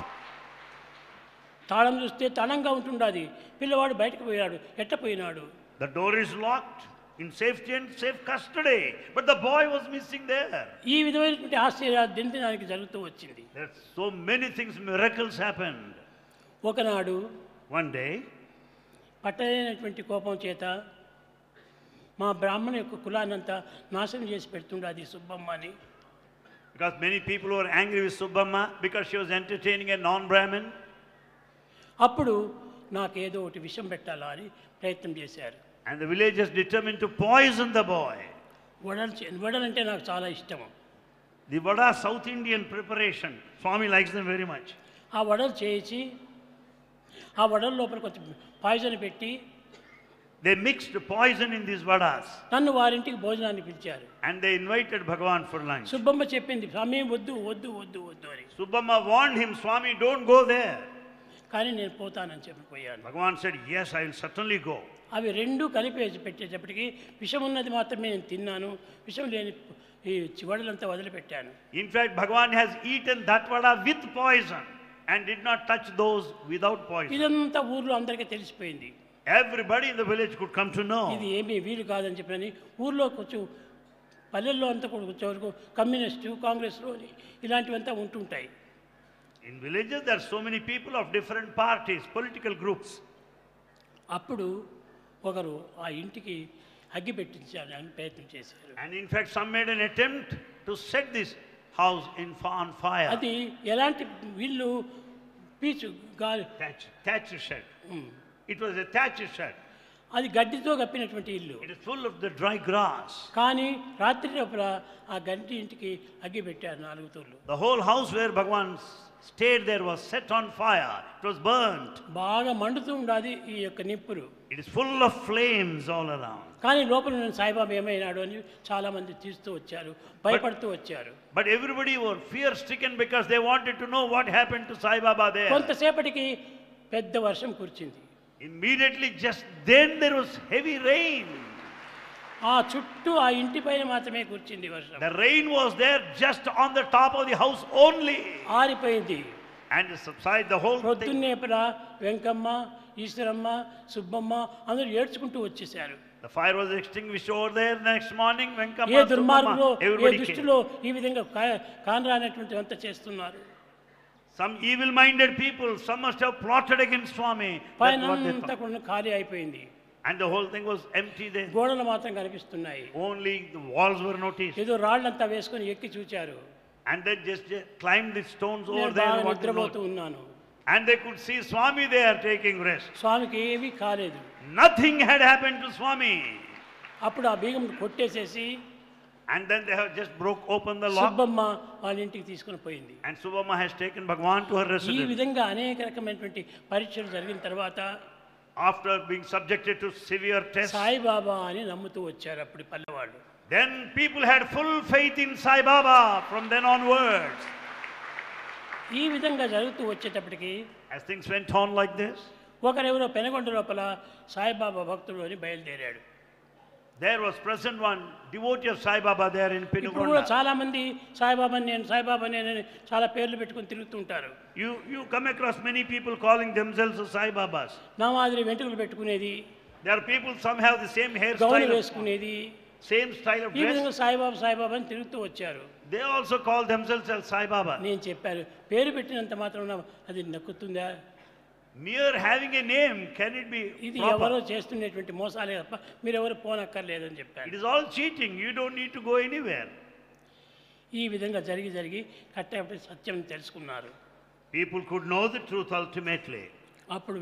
తాళం చూస్తే తణంగా ఉంటుండాది, పిల్లవాడు బయటకు పోయాడు, ఎట్టపోయినాడు. The door is locked in safety and safe custody, but the boy was missing there. ఈ విధమైనటువంటి ఆశ్చర్యాలు దినదినానికి జరుగుతూ వచ్చింది. There's so many things, miracles happened. ఒకనాడు One day, పట్టలేనటువంటి కోపం చేత మా బ్రాహ్మణ యొక్క కులాన్నంతా నాశనం చేసి పెడుతుండాది సుబ్బమ్మ అని. because many people were angry with Subbamma because she was entertaining a non-Brahmin, అప్పుడు నాకేదో ఒకటి విషం పెట్టాలా అని ప్రయత్నం చేశారు. and the villagers determined to poison the boy. వడలంటే నాకు చాలా ఇష్టము. The vada, South Indian preparation, Swami likes them very much. ఆ వడలు చేసి ఆ వడల లోపల కొంచెం పాయిజన్ పెట్టి They mixed poison in these vadas నన్ను వారింటికి భోజనాన్ని పిలిచారు. and they invited Bhagavan for lunch. Subbamma చెప్పింది, సమయం వద్దు వద్దు వద్దు వద్దు అని. Subbamma warned him, Swami, don't go there. కానీ నేను పోతానని చెప్పిపోయాను. Bhagavan said, yes, I will certainly go. అవి రెండు కలిపి పెట్టేటప్పటికి విషం ఉన్నది మాత్రమే నేను తిన్నాను, విషం లేని ఈ వడలంతా వదిలిపెట్టాను. In fact, Bhagavan has eaten that vada with poison and did not touch those without poison. ఇదంతా ఊర్లో అందరికీ తెలిసిపోయింది. Everybody in the village could come to know. ఇది ఏమీ వీలు కాదని చెప్పని ఊర్లో కొంచెం పల్లెల్లో అంతా కూడా వచ్చే వరకు కమ్యూనిస్టు, కాంగ్రెస్లో ఇలాంటివంతా ఉంటుంటాయి. In villages, there are so many people of different parties, political groups. అప్పుడు ఒకరు ఆ ఇంటికి అగ్గి పెట్టించాలని ప్రయత్నం చేశారు. And in fact, some made an attempt to set this house on fire. అది ఎలాంటి వీళ్ళు పీచు గాలి, Thatcher shed. It was a thatcher shed. అది గడ్డితో కప్పినటువంటి ఇల్లు. It is full of the dry grass. కానీ రాత్రి లోపల ఆ గడ్డి ఇంటికి అగ్గి పెట్టారు 4 తూర్లు. The whole house where Bhagavan stayed there was set on fire. It was burnt. బాగా మండుతూ ఉండాది ఈ యొక్క నిప్పులు. It is full of flames all around. కానీ లోపల నేను సాయిబాబా ఏమైనాడు అని చాలా మంది తీస్తూ వచ్చారు, భయపడుతూ వచ్చారు. But everybody were fear stricken because they wanted to know what happened to Sai Baba there. కొంతసేపటికి పెద్ద వర్షం కురిచింది. Immediately just then there was heavy rain. ఆ చుట్టూ ఆ ఇంటి పైన మాత్రమే కూర్చుంది వర్షం. The rain was there just on the top of the house only. ఆరిపోయింది. And to subside the whole thing. ప్రొద్దున్నేపల Venkamma, Eshwaramma, Subbamma అందరూ ఏడ్చుకుంటూ వచ్చేసారు. The fire was extinguished over there. Next morning, A Venkamma, దుర్మార్గులో, Subbamma, A everybody came. దుష్టులో ఈ విధంగా కానరానటువంటి అంతా చేస్తున్నారు. Some evil-minded people, some must have plotted against Swami. That's పైన what they అంతా thought. కూడా ఖాళీ అయిపోయింది. And the whole thing was empty then. గోడలు మాత్రం కనిపిస్తున్నాయి. Only the walls were noticed. ఏదో రాళ్ళంతా వేసుకొని ఎక్కి చూచారు. And then just climbed the stones over నేను there బాగా and wanted to నిద్రపోతూ know. ఉన్నాను. And they could see Swami there taking rest. స్వామికి ఏమీ కాలేదు. Nothing had happened to Swami. అప్పుడు ఆ బీగం కొట్టేసేసి And then they have just broke open the lock. Subbamma వాళ్ళ ఇంటికి తీసుకుని పోయింది. And Subbamma has taken Bhagavan to her ఈ residence. విధంగా అనేక రకమైనటువంటి పరీక్షలు జరిగిన తర్వాత After being subjected to severe tests, Saibaba అని నమ్ముతూ వచ్చారు అప్పుడు పల్లెవాళ్ళు. then people had full faith in Sai Baba from then onwards. ఈ విధంగా జరుగుతూ వచ్చేటప్పటికి As things went on like this, ఒకరెవరో Penagonda లోపల సాయిబాబా భక్తుడు అని బయలుదేరాడు. There was present one devotee of Sai Baba there in ఇప్పుడు కూడా Penukonda. చాలామంది సాయిబాబాని నేను సాయిబాబా నేను చాలా పేర్లు పెట్టుకొని తిరుగుతుంటారు. You come across many people calling themselves Sai Babas. నా మాదిరి వెంట్రుకలు పెట్టుకునేది, There are people, some have the same gown hairstyle, వేసుకునేది, same style of ఈ విధంగా dress. సాయిబాబా సాయిబాబా అని తిరుగుతూ వచ్చారు. They also call themselves as Sai Baba. నేను చెప్పాను, పేరు పెట్టినంత మాత్రం అది నక్కుతుందా? Mere having a name, can it be ఇది ఎవరో proper? చేస్తున్నటువంటి మోసాలే తప్ప మీరెవరు పోనక్కర్లేదని చెప్పాను. It is all cheating. You don't need to go anywhere. ఈ విధంగా జరిగి కట్టేపటి సత్యం తెలుసుకున్నారు. People could know the truth ultimately. అప్పుడు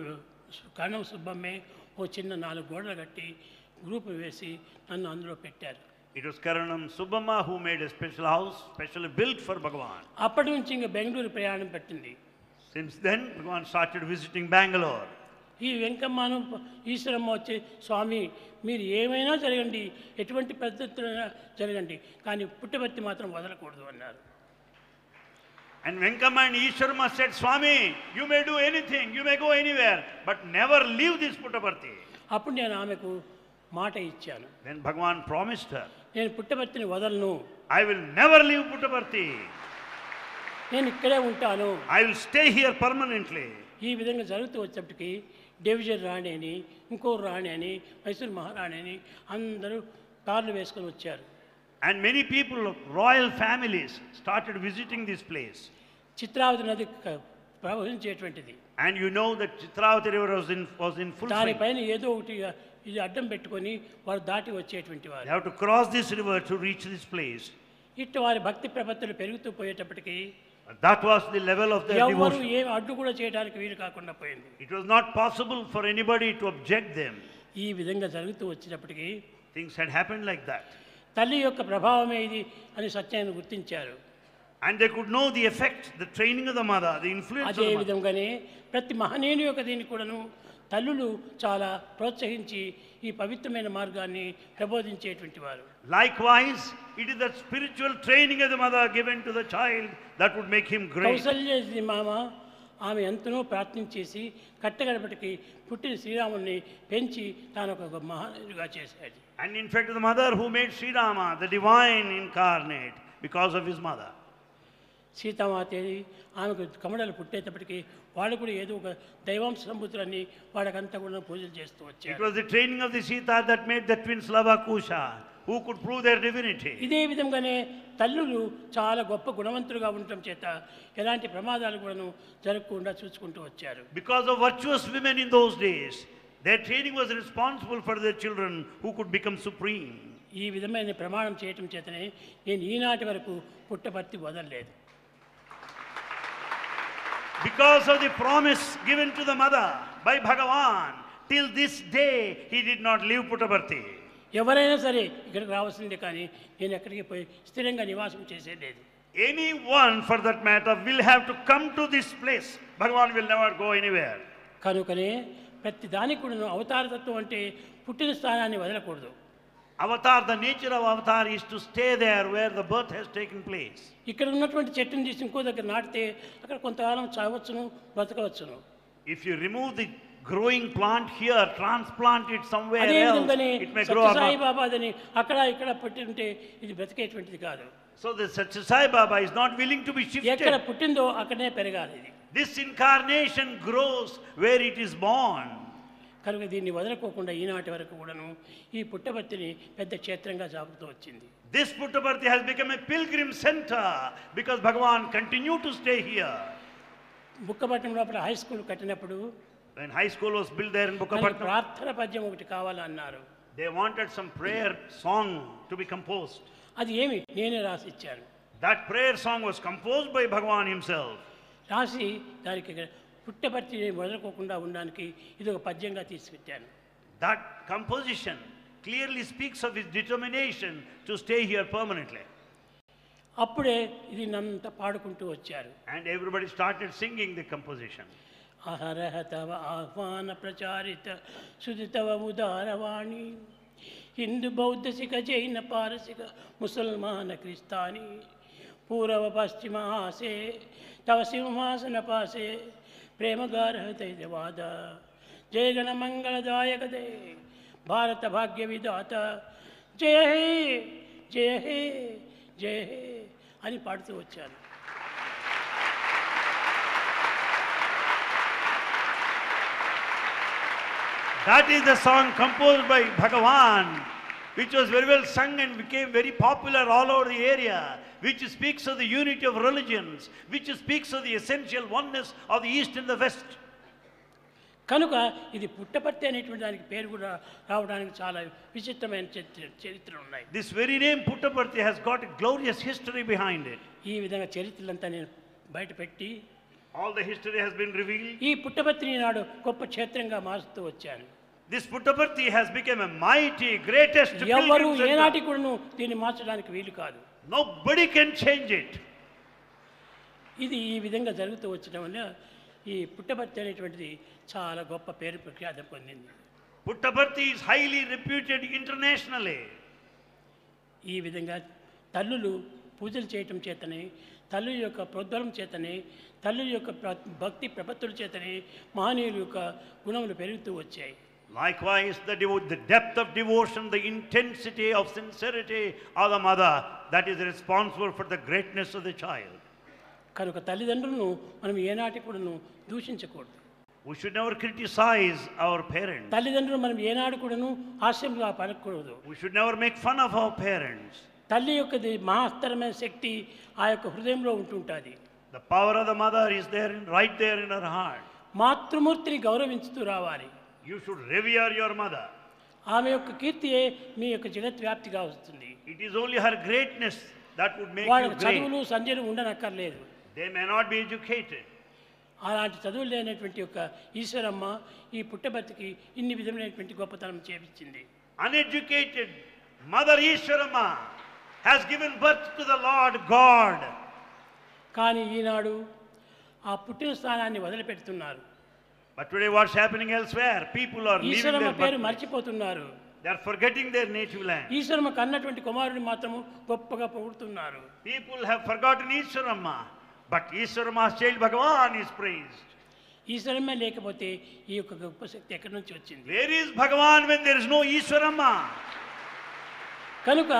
కణం సుబ్బమ్మే ఓ చిన్న 4 గోడలు కట్టి గ్రూపు వేసి నన్ను అందులో పెట్టారు. It was Karanam Subbamma who made a special house, specially built for Bhagavan. అప్పటి నుంచి ఇంకా బెంగళూరు ప్రయాణం పెట్టింది. Since then, Bhagavan started visiting Bangalore. ఈ వెంకమ్మను ఈశ్వరమ్మ వచ్చి, స్వామి మీరు ఏమైనా జరగండి, ఎటువంటి పద్ధతులైనా జరగండి, కానీ పుట్టబర్తి మాత్రం వదలకూడదు అన్నారు. And Venkama and Ishwarma said, Swami, you may do anything, you may go anywhere, but never leave this Puttaparthi. అప్పుడు నేను ఆమెకు మాట ఇచ్చాను, Then Bhagavan promised her, నేను పుట్టబర్తిని వదలను, I will never leave Puttaparthi. నేను ఇక్కడే ఉంటాను. I will stay here permanently. ఈ విధంగా జరుగుతూ వచ్చేప్పటికి డివిజన్ రాణి అని, ఇంకోరు రాణి అని, మైసూరు మహారాణి అని అందరూ కార్లు వేసుకొని వచ్చారు. And many people of royal families started visiting this place. Chitravati నది ప్రవహించేటువంటిది. And you know that Chitravati river was in full swing. దానిపైన ఏదో ఒకటి ఇది అడ్డం పెట్టుకొని వారు దాటి వచ్చేటువంటి They వారు. have to cross this river to reach this place. ఇట్టు వారి భక్తి ప్రపత్తులు పెరుగుతూ పోయేటప్పటికి That was the level of their ఎవరు devotion. ఏం అడ్డు కూడా చేయడానికి వీలు కాకుండా పోయింది. It was not possible for anybody to object them. ఈ విధంగా జరుగుతూ వచ్చినప్పటికీ Things had happened like that. తల్లి యొక్క ప్రభావమే ఇది అని సత్యాన్ని గుర్తించారు. And they could know the effect, the training of the mother, the influence of అదే the mother. విధంగానే ప్రతి మహనీయుని యొక్క దీన్ని కూడాను తల్లులు చాలా ప్రోత్సహించి ఈ పవిత్రమైన మార్గాన్ని ప్రబోధించేటువంటి వారు. Likewise, it is that spiritual training of the mother given to the child that would make him great. Kaushalya మామ ఆమె ఎంతనో ప్రార్థించేసి కట్టగడపటికి పుట్టిన శ్రీరాముని పెంచి తాను ఒక మహానుడిగా చేశాడు. And in fact, the mother who made Sri Rama, the divine incarnate, because of his mother. సీతామాతేది ఆమెకు కమడలు పుట్టేటప్పటికి వాళ్ళు కూడా ఏదో ఒక దైవాంశ సంబుతులన్నీ వాళ్ళకంతా కూడా పూజలు చేస్తూ It వచ్చారు. was the training of the Sita that made the twins Lava-Kusha, who could prove their divinity. ఇదే విధంగానే తల్లులు చాలా గొప్ప గుణవంతులుగా ఉండటం చేత ఎలాంటి ప్రమాదాలు కూడాను జరగకుండా చూసుకుంటూ వచ్చారు. Because of virtuous women in those days, their training was responsible for their children who could become supreme. ఈ విధమైన ప్రమాణం చేయటం చేతనే నేను ఈనాటి వరకు పుట్టపర్తి వదలలేదు. Because of the promise given to the mother by Bhagavan, till this day he did not leave Puttaparthi. ఎవరైనా సరే ఇక్కడికి రావాల్సిందే కానీ నేను ఎక్కడికి పోయి స్థిరంగా నివాసం చేసేది. Anyone for that matter will have to come to this place. Bhagavan will never go anywhere. కనుకనే ప్రతి దానికి కూడా అవతారతత్వం అంటే పుట్టిన స్థానాన్ని వదలకూడదు. Avatar, the nature of avatar is to stay there where the birth has taken place. ఇక్కడ ఉన్నటువంటి చెట్టుని తీసి ఇంకో దగ్గర నాటితే అక్కడ కొంతకాలం చావచ్చును, బ్రతకవచ్చును. If you remove the growing plant here, transplant it somewhere అదే else, విధంగానే it may grow Sathya Sai up. బాబాదని అక్కడ ఇక్కడ పెట్టి ఉంటే ఇది బ్రతికేటువంటిది కాదు. So the Satya Sai Baba is not willing to be ఎక్కడ shifted. పుట్టిందో అక్కడనే పెరగాలి ఇది. This incarnation grows where it is born. కనుక దీన్ని వదలకోకుండా ఈనాటి వరకు కూడాను ఈ పుట్టపర్తిని పెద్ద క్షేత్రంగా సాగుతూ వచ్చింది. This Puttaparthi has become a pilgrim center because Bhagavan continued to stay here. Bukkapatnam లోపల హై స్కూల్ కట్టినప్పుడు When high school was built there in మనకి Bukkapatnam, ప్రార్థన పద్యం ఒకటి కావాలన్నారు. they wanted some prayer song to be composed. అది ఏమి నేనే రాసి ఇచ్చాను. That prayer song was composed by Bhagavan himself. రాసి దానికి పుట్టపర్తి వదలకోకుండా ఉండడానికి ఇది ఒక పద్యంగా తీసుకెట్టాను. That composition clearly speaks of his determination to stay here permanently. అప్పుడే ఇది నంత పాడుకుంటూ వచ్చారు. And everybody started singing the composition. అహరహ తవ ఆహ్వాన ప్రచారిత సుదితవ ఉదారవాణి హిందూ బౌద్ధ సిఖ జైన పారసిక ముసల్మాన క్రిస్తాని పూర్వ పశ్చిమ ఆసే తవ సింహాసన పాసే ప్రేమగారహతైవాద జయగణ మంగళదాయకదే భారత భాగ్య విధాత జయ హే జయ హే జయ హే అని పాడుతూ వచ్చాను. That is the song composed by Bhagavan, which was very well sung and became very popular all over the area, which speaks of the unity of religions, which speaks of the essential oneness of the East and the West. కనుక ఇది పుట్టపర్తి అనేటువంటి దానికి పేరు కూడా రావడానికి చాలా విచిత్రమైన చరిత్రలు ఉన్నాయి. This very name Puttaparthi has got a glorious history behind it. ఈ విధంగా చరిత్రలంతా నేను బయట పెట్టి All the history has been revealed. ఈ పుట్టపర్తిని నాడు గొప్ప క్షేత్రంగా మారుస్తూ వచ్చాను. This Puttaparthi has become a mighty, greatest ఎవరు pilgrim ఏనాటి center. కూడాను దీన్ని మార్చడానికి వీలు కాదు. Nobody can change it. ఇది ఈ విధంగా జరుగుతూ వచ్చడం వల్ల ఈ పుట్టపర్తి అనేటువంటిది చాలా గొప్ప పేరు ప్రఖ్యాతి పొందింది. Puttaparthi is highly reputed internationally. ఈ విధంగా తల్లులు పూజలు చేయటం చేతనే, తల్లి యొక్క ప్రోద్బలం చేతనే, తల్లి యొక్క భక్తి ప్రపత్తుల చేతనే మహనీయుల యొక్క గుణములు పెరుగుతూ వచ్చాయి. Likewise, the depth of devotion, the intensity of sincerity of the mother, that is responsible for the greatness of the child. కనుక తల్లిదండ్రులను మనం ఏనాటి కూడాను దూషించకూడదు. We should never criticize our parents. తల్లిదండ్రులు మనం ఏనాడు కూడాను హాస్యంగా పలకూడదు. We should never make fun of our parents. తల్లి యొక్కది మహత్తరమైన శక్తి ఆ యొక్క హృదయంలో ఉంటుంటుంది. The power of the mother is there, right there in her heart. మాతృమూర్తిని గౌరవించుతూ రావాలి. You should revere your mother. ఆమె యొక్క కీర్తియే మీ యొక్క జగద్వ్యాప్తిగా వస్తుంది. It is only her greatness that would make వాళ్ళకి you great. చదువులు సంధ్యలు ఉండనక్కర్లేదు. They may not be educated. అలాంటి చదువులు లేనటువంటి యొక్క ఈశ్వరమ్మ ఈ పుట్టబర్తికి ఇన్ని విధమైనటువంటి గొప్పతనం చేపించింది. Uneducated Mother Ishwarama has given birth to the Lord God. కానీ ఈనాడు ఆ పుట్టిన స్థానాన్ని వదిలిపెడుతున్నారు. But today what's happening elsewhere? People are leaving Eshwaramma their పేరు birthplace. మర్చిపోతున్నారు. They are forgetting their native land. Eshwaramma కన్నటువంటి కుమారుని మాత్రము గొప్పగా పొగుడుతున్నారు. People have forgotten Ishwarama, but Ishwarama's child Bhagavan is praised. Eshwaramma లేకపోతే ఈ యొక్క గొప్ప శక్తి ఎక్కడి నుంచి వచ్చింది? Where is Bhagavan when there is no Ishwarama? కనుక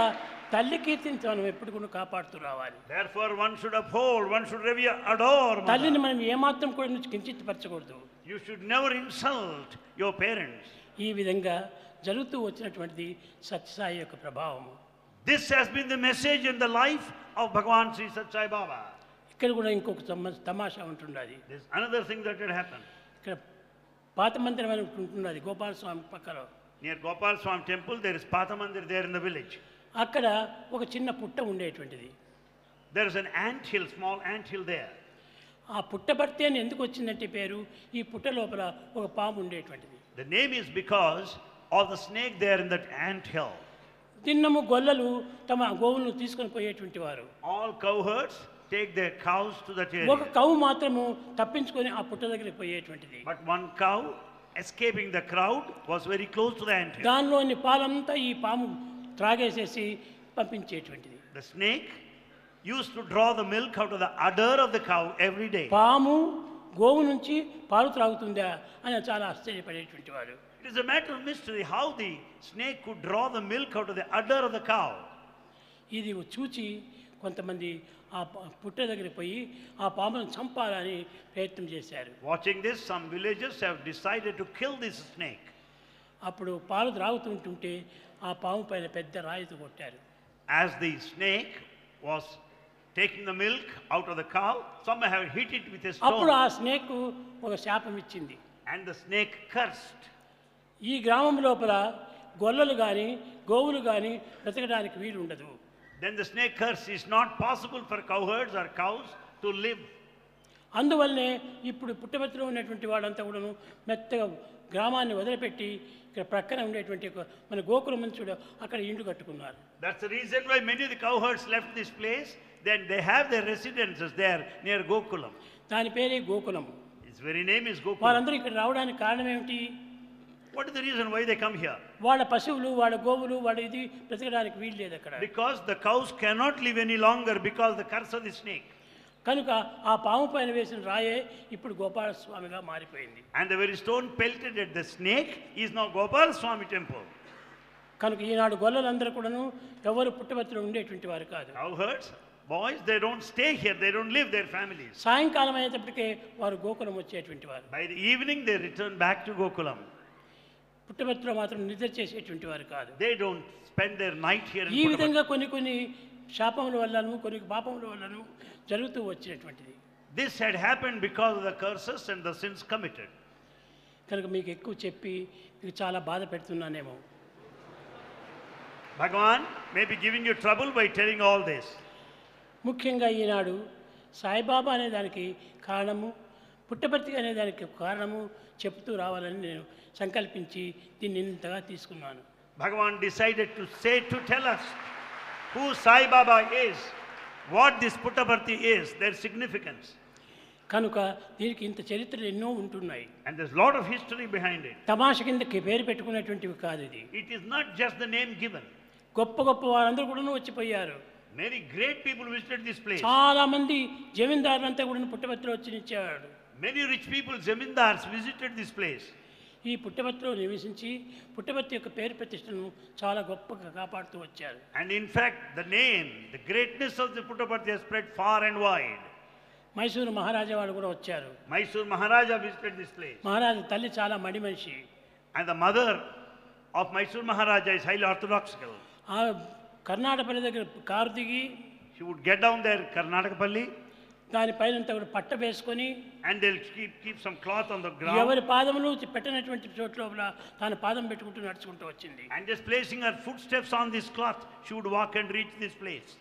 తల్లి కీర్తిని మనం ఎప్పుడు కూడా కాపాడుతూ రావాలి. Therefore one should uphold, one should revere, adore తల్లిని mother. మనం ఏమాత్రం కూడా కించిత్పరచకూడదు. You should never insult your parents. ఈ విధంగా జరుగుతూ వచ్చినటువంటిది సత్యసాయి యొక్క ప్రభావము. This has been the message in the life of Bhagavan Sri Sathya Sai Baba. ఇక్కడ కూడా ఇంకొక తమాషా ఉంటున్నది. There's another thing that had happened. ఇక్కడ పాత మందిరం అని ఉంటున్నది గోపాల స్వామి పక్కలో. Near Gopal Swami temple, there is Patha Mandir there in the village. అక్కడ ఒక చిన్న పుట్ట ఉండేటువంటిది. There is an ant hill, small ant hill there. ఆ పుట్టపర్తి అని ఎందుకు వచ్చిందంటే పేరు, ఈ పుట్ట లోపల ఒక పాము ఉండేటువంటిది. The name is because of the snake there in that ant hill. దిన్నము గొల్లలు తమ గోవులను తీసుకొని పోయేటువంటి వారు. All cowherds take their cows to that ఒక area. కవ్వు మాత్రము తప్పించుకొని ఆ పుట్ట దగ్గరికి పోయేటువంటిది. But one cow, escaping the crowd, was very close to the ant hill. దానిలోని పాలంతా ఈ పాము త్రాగేసేసి పంపించేటువంటిది. The snake used to draw the milk out of the udder of the cow every day. పాము గోవు నుంచి పాలు త్రాగుతుందా అని చాలా ఆశ్చర్యపడేటువంటి వారు. It is a matter of mystery how the snake could draw the milk out of the udder of the cow. ఇది చూచి కొంతమంది ఆ పుట్ట దగ్గరికి పోయి ఆ పామును చంపాలని ప్రయత్నం చేశారు. Watching this, some villagers have decided to kill this snake. అప్పుడు పాలు త్రాగుతుంటుంటే ఆ పాము పైన పెద్ద రాయితో కొట్టారు. As the snake was taking the milk out of the cow, some have hit it with a అప్పుడు ఆ stone, స్నేక్ ఒక శాపం ఇచ్చింది. and the snake cursed. ఈ గ్రామం లోపల గొల్లలు కానీ గోవులు కానీ బ్రతకడానికి వీలు ఉండదు. Then the snake curse is not possible for cowherds or cows to live. అందువల్లనే ఇప్పుడు పుట్టపర్తిలో ఉన్నటువంటి వాళ్ళంతా కూడాను మెత్తగా గ్రామాన్ని వదిలిపెట్టి ఇక్కడ ప్రక్కన ఉండేటువంటి ఒక మన గోకులం మంచుడు అక్కడ ఇండ్లు కట్టుకున్నారు. That's the reason why many of the cowherds left this place. Then they have their residences there near Gokulam. దాని పేరే Gokulam. Its very name is Gokulam. వాళ్ళందరూ ఇక్కడ రావడానికి కారణం ఏమిటి? What is the reason why they come here? వాళ్ళ పశువులు వాళ్ళ గోవులు వాళ్ళ ఇది బ్రతకడానికి వీలు లేదు అక్కడ. Because the cows cannot live any longer because the curse of the snake. కనుక ఆ పాము పైన వేసిన రాయే ఇప్పుడు గోపాలస్వామిగా మారిపోయింది. And the very stone pelted at the snake is now Gopal Swami temple. కనుక ఈనాడు గొల్లలందరూ కూడాను ఎవరు పుట్టపర్తిలో ఉండేటువంటి వారు కాదు. Cowherds, boys, they don't stay here, they don't live their families. సాయంకాలం అయ్యేటప్పటికే వారు గోకులం వచ్చేటువంటి వారు. By the evening they return back to Gokulam. పుట్టపర్తిలో మాత్రం నిద్ర చేసేటువంటి వారు కాదు. They don't spend their night here in ఈ Puttaparthi. విధంగా కొన్ని శాపముల వల్లను కొన్ని పాపముల వల్లను జరుగుతూ వచ్చినటువంటిది. This had happened because of the curses and the sins committed. కనుక మీకు ఎక్కువ చెప్పి మీకు చాలా బాధ పెడుతున్నానేమో. Bhagavan may be giving you trouble by telling all this. ముఖ్యంగా ఈనాడు సాయిబాబా అనే దానికి కారణము, పుట్టపర్తి అనే దానికి కారణము చెప్తూ రావాలని నేను సంకల్పించి దీన్ని ఇంతగా తీసుకున్నాను. Bhagavan decided to tell us who Sai Baba is, what this Puttaparthi is, their significance. కనుక దీనికి ఇంత చరిత్రలు ఎన్నో ఉంటున్నాయి. And there's a lot of history behind it. తమాష కిందకి పేరు పెట్టుకునేటువంటివి కాదు ఇది. It is not just the name given. గొప్ప గొప్ప వారందరూ కూడా వచ్చిపోయారు. Many great people visited this place. చాలా మంది జమీందారులంతా కూడా పుట్టపర్తిలో వచ్చి నిలిచేవాడు. Many rich people, zamindars, visited this place. ఈ పుట్టపర్తిలో నివసించి పుట్టపర్తి యొక్క పేరు ప్రతిష్టను చాలా గొప్పగా కాపాడుతూ వచ్చారు. And in fact, the name, the greatness of the Puttaparthi has spread far and wide. Mysuru మహారాజా వాళ్ళు కూడా వచ్చారు. Mysore Maharaja visited this place. మహారాజు తల్లి చాలా మడి మనిషి. And the mother of Mysore Maharaja is highly orthodoxical. ఆ కర్ణాటకపల్లి దగ్గర కారు దిగి She would get down there, Karnataka-palli, దానిపైన కూడా పట్ట వేసుకొని and they'll keep some cloth on the ground. ఎవరి పాదములు పెట్టినటువంటి చోట్ల తాను పాదం పెట్టుకుంటూ నడుచుకుంటూ వచ్చింది. And just placing her footsteps on this cloth, she would walk and reach this place.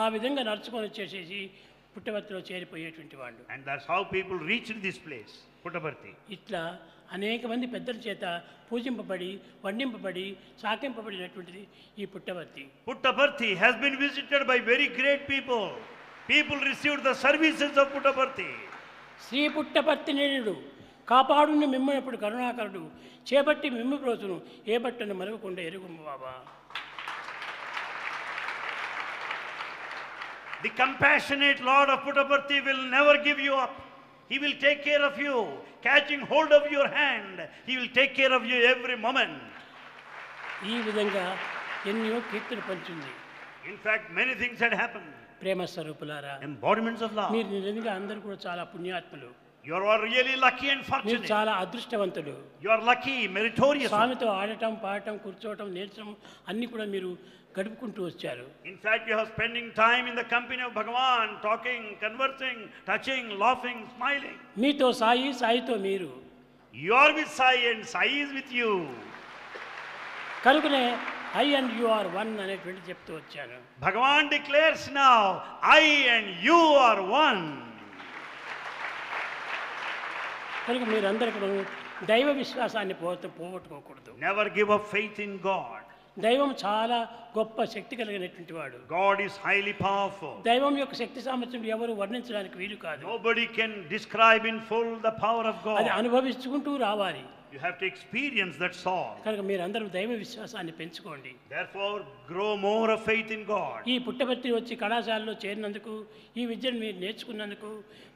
ఆ విధంగా నడుచుకొని వచ్చేసేసి పుట్టపర్తిలో చేరిపోయేటువంటి వాళ్ళు. And that's how people reached this place, Puttaparthi. ఇట్లా అనేక మంది పెద్దల చేత పూజింపబడి వండింపబడి సాకింపబడినటువంటిది ఈ Puttaparthi. Puttaparthi has been visited by very great people. People received the services of Puttaparthi. Shri Puttaparthi నేడు కాపాడుని మిమ్మనప్పుడు కరుణాకరుడు చేపట్టి మిమ్ము ప్రోచును ఏ బట్టను మరవకుండా ఎరుగుము బాబా. The compassionate Lord of Puttaparthi will never give you up. He will take care of you, catching hold of your hand. He will take care of you every moment. ఈ విధంగా ఎన్నో కీర్తులు పంచుంది. In fact, many things had happened. ప్రేమ స్వరూపులారా, Embodiments of love. మీరు నిజంగా అందరూ కూడా చాలా పుణ్యాత్ములు. You are really lucky and మీరు fortunate. చాలా అదృష్టవంతులు. You are lucky, meritorious. స్వామితో ఆడటం పాడటం కూర్చోవటం నేర్చడం అన్నీ కూడా మీరు గడుపుకుంటూ వచ్చారు. In fact, you are spending time in the company of Bhagavan, talking, conversing, touching, laughing, smiling. మీతో సాయి, సాయితో మీరు. You are with Sai and Sai is with you. కనుకనే I and you are one అనేటువంటి చెప్తూ వచ్చాను. Bhagavan declares now, I and you are one. కనుక మీరందరూ కూడా దైవ విశ్వాసాన్ని పోగొట్టుకోకూడదు. Never give up faith in God. దైవం చాలా గొప్ప శక్తి కలిగినటువంటి వాడు. God is highly powerful. దైవం యొక్క శక్తి సామర్థ్యం ఎవరు వర్ణించడానికి వీలు కాదు. Nobody can describe in full the power of అది God. అనుభవించుకుంటూ రావాలి. You have to experience that all. కనుక మీరందరూ దైవ విశ్వాసాన్ని పెంచుకోండి. Therefore, grow more of faith in God. ఈ పుట్టపర్తి వచ్చి కళాశాలలో చేరినందుకు, ఈ విద్యను మీరు నేర్చుకున్నందుకు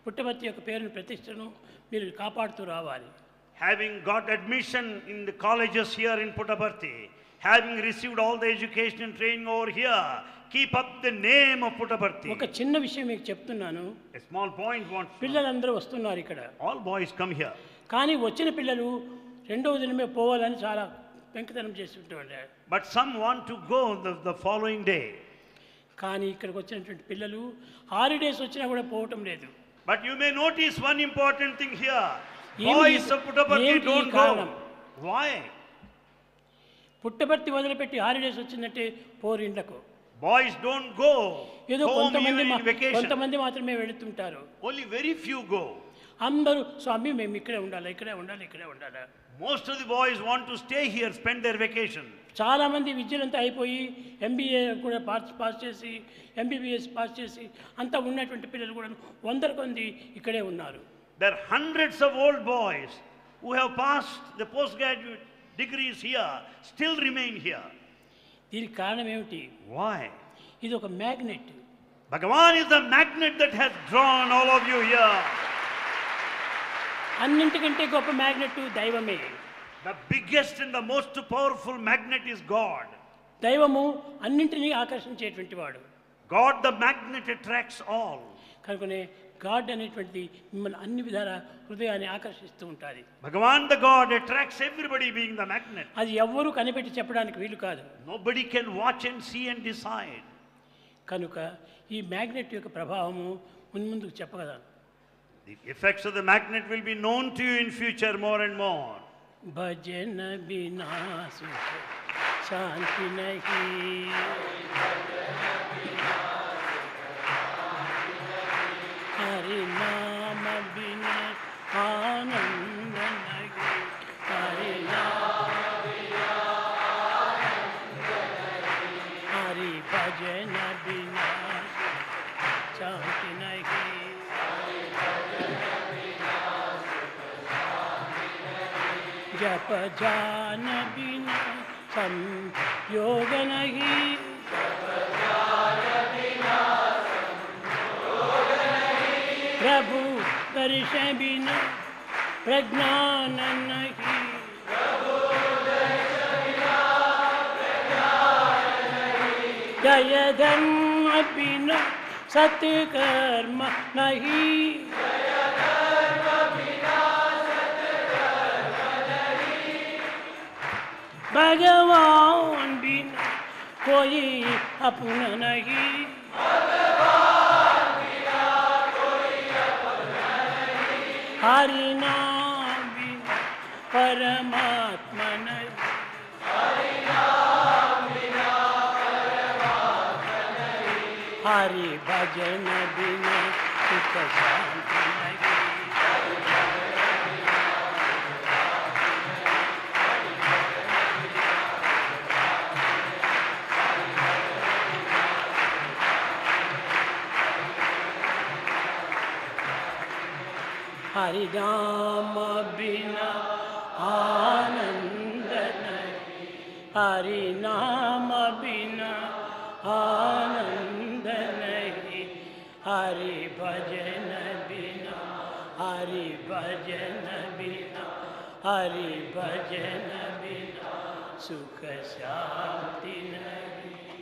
పుట్టపర్తి యొక్క పేరును ప్రతిష్టను మీరు కాపాడుతూ రావాలి. Having got admission in the colleges here in Puttaparthi, having received all the education and training over here, keep up the name of Puttaparthi. ఒక చిన్న విషయం మీకు చెప్తున్నాను. A small point wants. పిల్లలందరూ వస్తున్నారు ఇక్కడ. All boys come here. కానీ వచ్చిన పిల్లలు రెండవ దినమే పోవాలని చాలా వెంకతనం చేస్తుంటారు. But some want to go the following day. కానీ ఇక్కడికి వచ్చినటువంటి పిల్లలు హాలిడేస్ వచ్చినా కూడా పోవటం లేదు. But you may notice one important thing here. ఏమి Boys of Puttaparthi ఏమిటి ఈ don't కారణం? go. Why? పుట్టపర్తి వదిలిపెట్టి హాలిడేస్ వచ్చిందంటే పోరిండ్లకు. Boys don't go ఏదో home even in vacation. కొంతమంది మాత్రమే వెళుతుంటారు. Only very few go. అందరూ స్వామి మేము ఇక్కడే ఉండాలి, ఇక్కడే ఉండాలి, ఇక్కడే ఉండాలి. Most of the boys want to stay here, spend their vacation. చాలామంది విద్యలంతా అయిపోయి ఎంబీఏ కూడా పాస్ చేసి ఎంబీబీఎస్ పాస్ చేసి అంతా ఉన్నటువంటి పిల్లలు కూడా 100 మంది ఇక్కడే ఉన్నారు. There are hundreds of old boys who have passed the postgraduate degrees here, still remain here. దీనికి కారణం ఏమిటి? Why? ఇది ఒక magnet. Bhagavan is the magnet that has drawn all of you here. అన్నింటికంటే గొప్ప మ్యాగ్నెట్ దైవమే. The biggest and the most powerful magnet is God. దైవము అన్నింటినీ ఆకర్షించేటువంటి వాడు. God the magnet attracts all. కనుకనే గాడ్ అనేటువంటిది మిమ్మల్ని అన్ని విధాల హృదయాన్ని ఆకర్షిస్తూ ఉంటుంది. Bhagavan the God attracts everybody being the magnet. అది ఎవ్వరూ కనిపెట్టి చెప్పడానికి వీలు కాదు. Nobody can watch and see and decide. కనుక ఈ మ్యాగ్నెట్ యొక్క ప్రభావము మున్ముందుకు చెప్పగలను. The effects of the magnet will be known to you in future more and more. భజన బినా సుఖ శాంతి నహీ, హరి నామ బినా ఆనంద నహీ, హరి నామ బినా ఆనంద నహీ, హరి భజన బినా శాంతి నహీ. जप जान बिना संयोग नहीं, प्रभु दर्श बिना प्रज्ञान नहीं, जय धर्म बिना सत्कर्म नहीं, भगवान बिना कोई अपना नहीं, हरि नाम बिना परमात्मा नहीं, हरि भजन बिना सुख शांति नहीं. हरि नाम बिना आनंद नहीं, हरि नाम बिना आनंद नहीं, हरि भजन बिना, हरि भजन बिना, हरि भजन बिना सुख शांति नहीं.